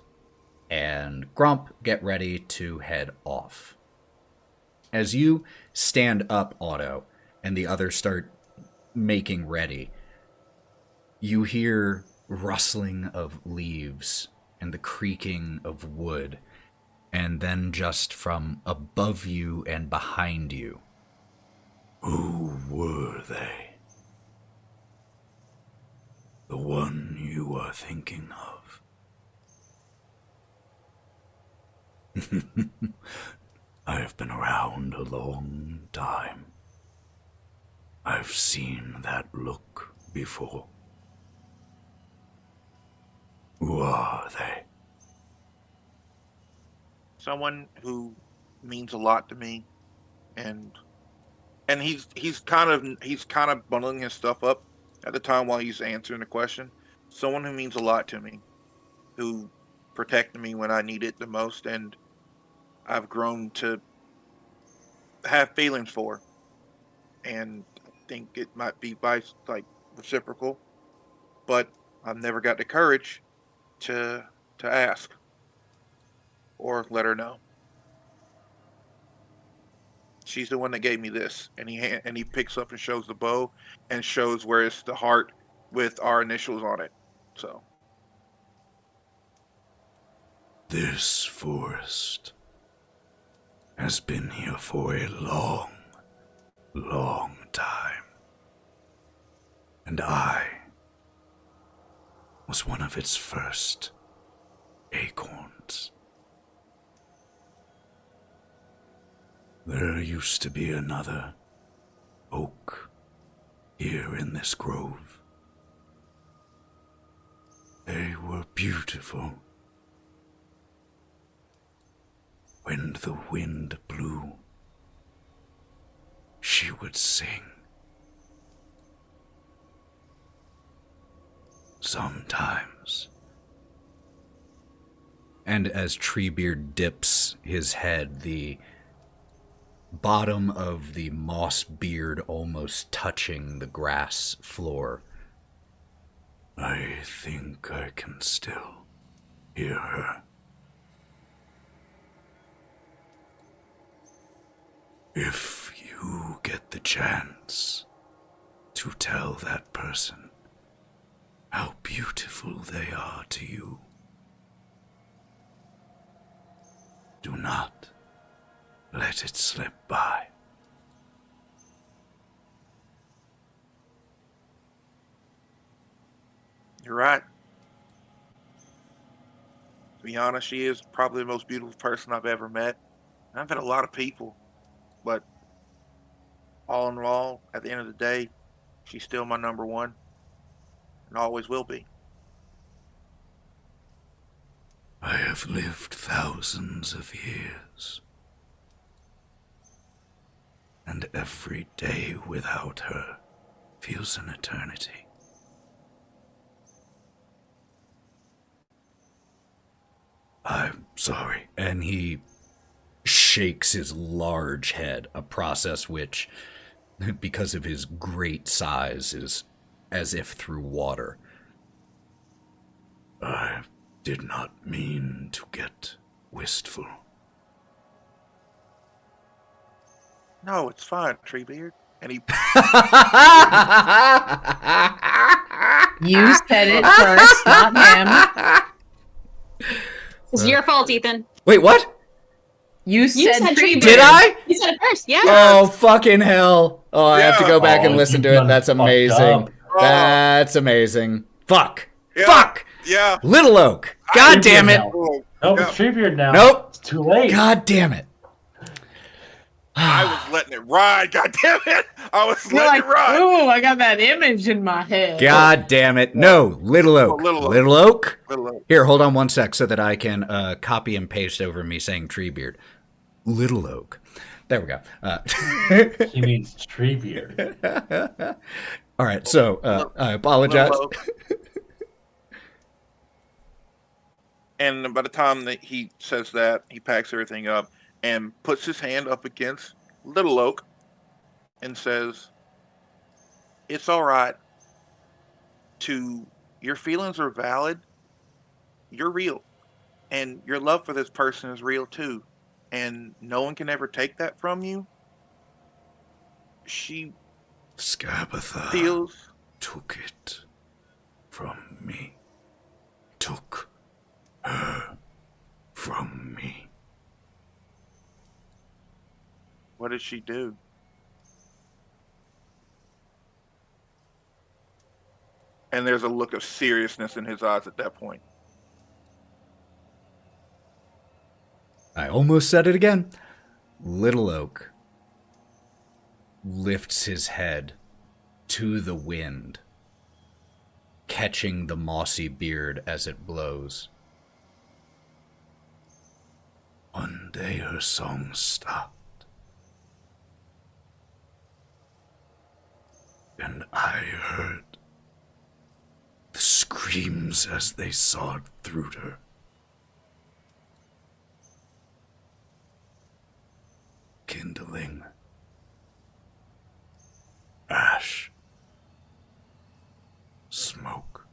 and Gromp get ready to head off. As you stand up, Otto, and the others start making ready, you hear rustling of leaves and the creaking of wood, and then just from above you and behind you, "Who were they? The one you are thinking of?" "I have been around a long time. I've seen that look before." "Who are they?" Someone who means a lot to me, and he's kind of bundling his stuff up at the time while he's answering the question. Someone who means a lot to me, who protected me when I needed it the most, and I've grown to have feelings for, and I think it might be reciprocal, but I've never got the courage to ask or let her know. She's the one that gave me this, and he picks up and shows the bow and shows where it's the heart with our initials on it. So "This forest has been here for a long, long time. And I was one of its first acorns. There used to be another oak here in this grove. They were beautiful. When the wind blew, she would sing. Sometimes." And as Treebeard dips his head, the bottom of the moss beard almost touching the grass floor, "I think I can still hear her. If you get the chance to tell that person how beautiful they are to you, do not let it slip by." you're right. To be honest, she is probably the most beautiful person I've ever met. And I've met a lot of people, but all in all, at the end of the day, she's still my number one, and always will be. I have lived thousands of years, and every day without her feels an eternity. I'm sorry. And he shakes his large head, a process which, because of his great size, is as if through water. I did not mean to get wistful. No, it's fine, Treebeard. And he You said it first, not him. It's your fault, Ethan. Wait, what? You said tree Did I? You said it first, yeah. Oh, fucking hell. Oh, I have to go back and Oh, listen you to it. done That's fucked amazing. up. That's amazing. Fuck. Yeah. Fuck. Yeah. Little Oak. God damn it. Oh, Nope, yeah. it's Treebeard now. Nope. It's too late. God damn it. I was letting it ride. God damn it! I was You're letting like, it ride. ooh, I got that image in my head. God damn it. No, Little Oak. Little Oak. Little Oak. Little Oak. Here, hold on one sec so that I can copy and paste over me saying Treebeard. Little Oak. There we go. He means Treebeard. All right, so I apologize. Little Oak. And by the time that he says that, he packs everything up and puts his hand up against Little Oak and says, "It's all right. Your feelings are valid. You're real. And your love for this person is real too. And no one can ever take that from you." She Scabatha feels took it from me. Took her from me. What did she do? And there's a look of seriousness in his eyes at that point. I almost said it again. Little Oak lifts his head to the wind, catching the mossy beard as it blows. One day her song stopped, and I heard the screams as they sawed through her. Kindling, ash, smoke.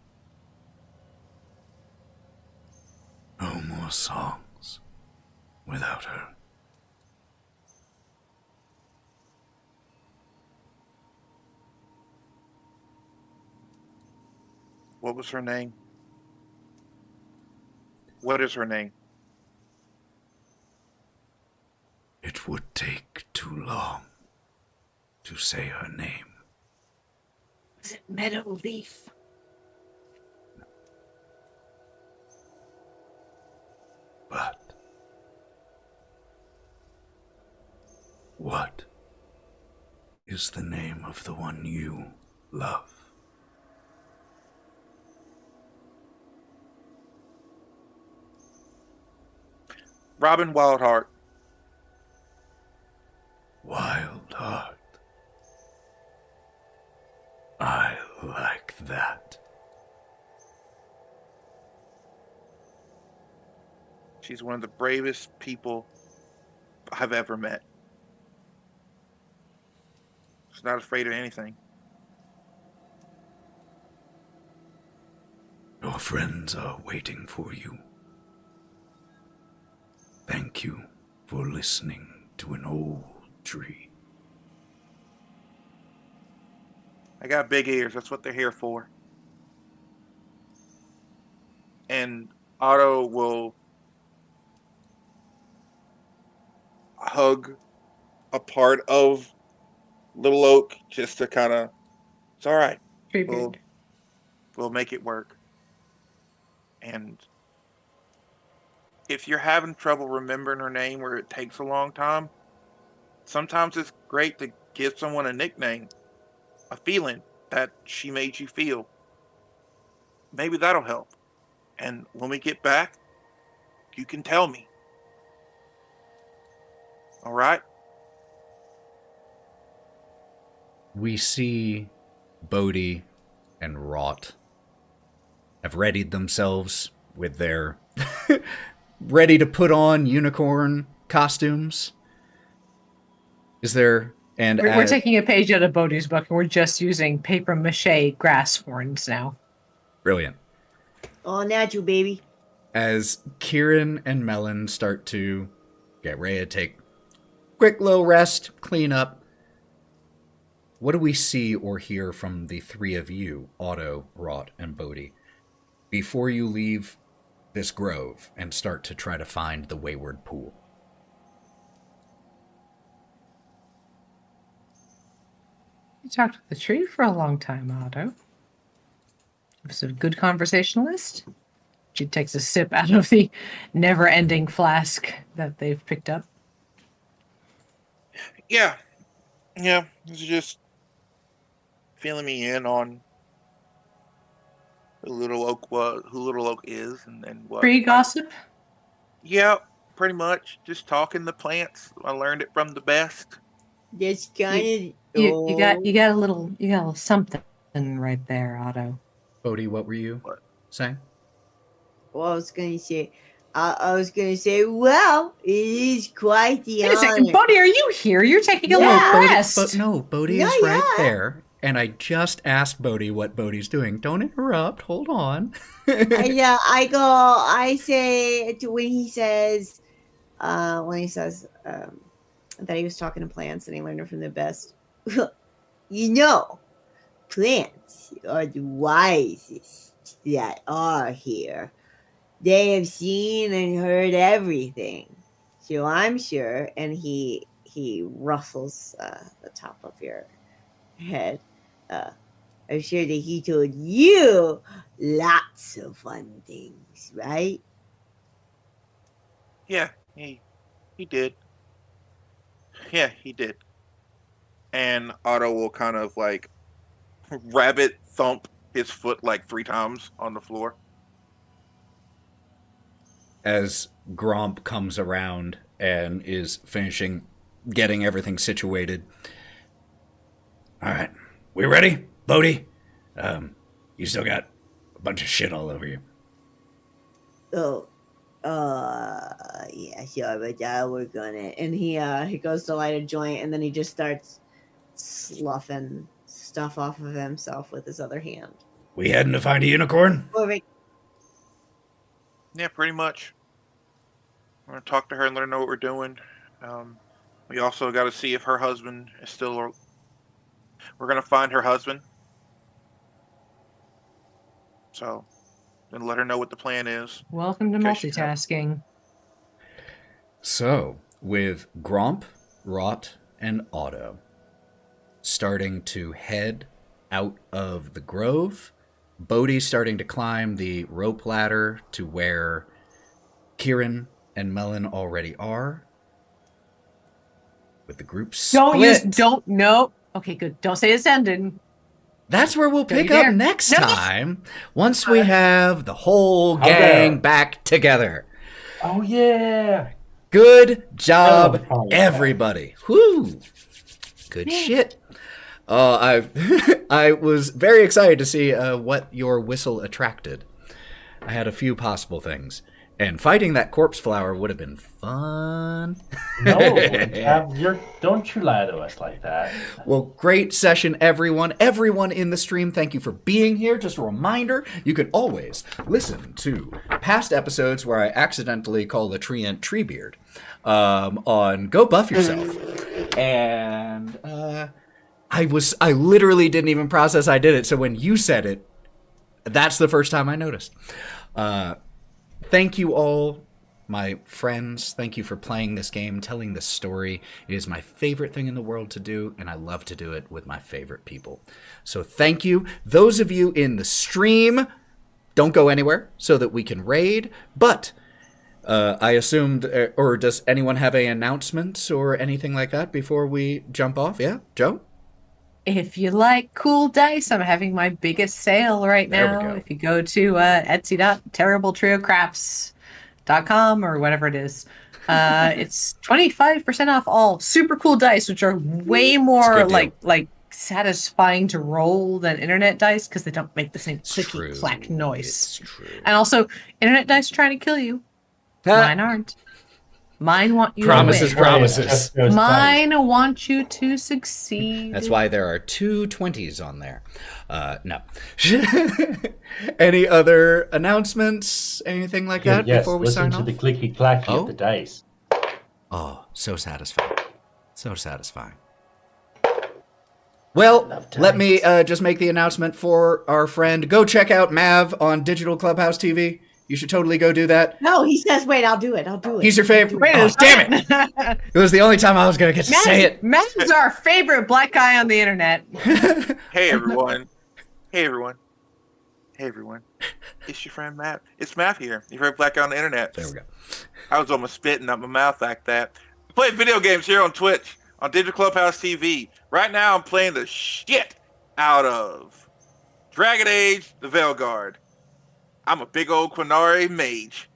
No more songs without her. What was her name? What is her name? It would take too long to say her name. Was it Meadow Leaf? But what is the name of the one you love? Robin Wildheart. Wild Heart. I like that. She's one of the bravest people I've ever met. She's not afraid of anything. Your friends are waiting for you. Thank you for listening to an old tree. I got big ears. That's what they're here for. And Otto will hug a part of Little Oak just to kind of, it's all right. We'll make it work. And if you're having trouble remembering her name where it takes a long time, sometimes it's great to give someone a nickname, a feeling that she made you feel. Maybe that'll help. And when we get back, you can tell me. All right? We see Bodhi and Wraught have readied themselves with their ready to put on unicorn costumes? Is there... And We're taking a page out of Bodhi's book, and we're just using paper mache grass horns now. Brilliant. All natural, baby. As Kieren and Melon start to get ready to take quick little rest, clean up, what do we see or hear from the three of you, Otto, Wraught, and Bodhi, before you leave this grove and start to try to find the wayward pool? You talked with the tree for a long time, Otto. Was it a good conversationalist? She takes a sip out of the never-ending flask that they've picked up. Yeah, it's just filling me in on who Little Oak is, and what. Pre-gossip? Yeah, pretty much. Just talking the plants. I learned it from the best. That's kind You got a little something right there, Otto. Bodhi, what were you saying? Well, I was gonna say, well, it is quite the Wait a honor. second, Bodhi, are you here? You're taking a Yeah. little rest. Bodhi is right there. And I just asked Bodhi what Bodhi's doing. Don't interrupt. Hold on. I say when he says that he was talking to plants and he learned it from the best. Plants are the wisest that are here. They have seen and heard everything. So I'm sure, and he ruffles the top of your head. I'm sure that he told you lots of fun things, right? Yeah, he did. Yeah, he did. And Otto will kind of like rabbit thump his foot like 3 times on the floor. As Gromp comes around and is finishing getting everything situated. All right, we ready, Bodhi? You still got a bunch of shit all over you. Yeah, sure, but I'll work on it. And he goes to light a joint, and then he just starts sloughing stuff off of himself with his other hand. We heading to find a unicorn? Perfect. Yeah, pretty much. I'm gonna talk to her and let her know what we're doing. We also got to see if her husband is still. We're gonna find her husband. So, then let her know what the plan is. Welcome to multitasking. So, with Gromp, Wraught, and Otto starting to head out of the grove, Bodhi's starting to climb the rope ladder to where Kieren and Melon already are. With the group split. Okay, good. Don't say it's ended. That's where we'll pick up next time, once we have the whole Okay. gang back together. Oh yeah. Good job, Oh, everybody. Whoo! Good shit. I was very excited to see what your whistle attracted. I had a few possible things. And fighting that corpse flower would have been fun. No, don't you lie to us like that. Well, great session, everyone. Everyone in the stream, thank you for being here. Just a reminder, you can always listen to past episodes where I accidentally call the treant Treebeard on Go Buff Yourself. And I literally didn't even process I did it. So when you said it, that's the first time I noticed. Thank you all, my friends. Thank you for playing this game, telling this story. It is my favorite thing in the world to do, and I love to do it with my favorite people. So thank you. Those of you in the stream, don't go anywhere so that we can raid. But I assumed, or does anyone have any announcements or anything like that before we jump off? Yeah, Joe? If you like cool dice, I'm having my biggest sale right There we now. go. If you go to etsy.terribletriocrafts.com or whatever it is, it's 25% off all super cool dice, which are way more good like satisfying to roll than internet dice because they don't make the same True. clicky clack noise. It's true. And also, internet dice are trying to kill you. Mine aren't. Mine want you Promises, to win. promises. Just those dice. Mine want you to succeed. That's why there are 2 20s on there. No. Any other announcements? Anything like that Yes, before we listen sign to off? the clicky clacky Oh. of the dice. Oh, so satisfying. So satisfying. Well, Love let me dice. just make the announcement for our friend. Go check out Mav on Digital Clubhouse TV. You should totally go do that. No, he says, wait, I'll do it. He's your favorite. Wait Oh, a damn it! it! It was the only time I was going to get to say it. Matt's our favorite black guy on the internet. Hey everyone. Hey everyone. Hey everyone. It's your friend Matt. It's Matt here. Your favorite black guy on the internet. There we go. I was almost spitting up my mouth like that. I play video games here on Twitch, on Digital Clubhouse TV. Right now I'm playing the shit out of Dragon Age, the Veilguard. I'm a big old Quinari mage,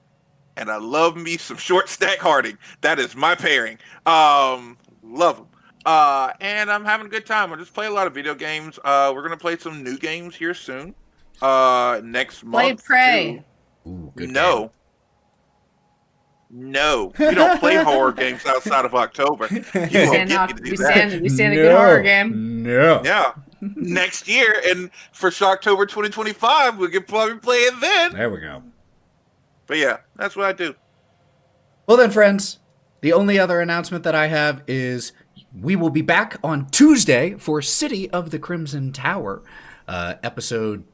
and I love me some short stack Harding. That is my pairing. Love them. And I'm having a good time. I just play a lot of video games. We're gonna play some new games here soon. Next Play month. Prey. Ooh, good No. No, we don't play horror games outside of October. You won't get me to do that. We stand a good horror game. No. Yeah, next year, and for Shocktober 2025, we can probably play it then. There we go. But yeah, that's what I do. Well then, friends, the only other announcement that I have is we will be back on Tuesday for City of the Crimson Tower, episode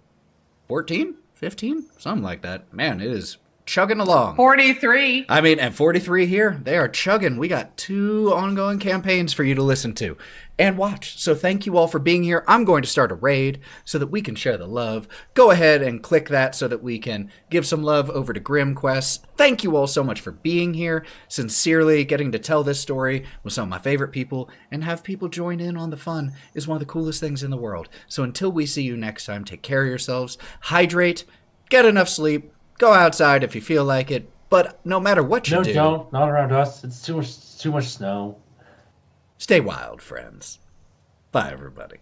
14, 15, something like that. Man, it is chugging along. 43. I mean, and 43 here, they are chugging. We got 2 ongoing campaigns for you to listen to and watch. So thank you all for being here. I'm going to start a raid so that we can share the love. Go ahead and click that so that we can give some love over to Grim Quest. Thank you all so much for being here. Sincerely, getting to tell this story with some of my favorite people and have people join in on the fun is one of the coolest things in the world. So until we see you next time, take care of yourselves, hydrate, get enough sleep, go outside if you feel like it, but no matter what you No, do, don't. Not around us. It's too much snow. stay wild, friends. Bye, everybody.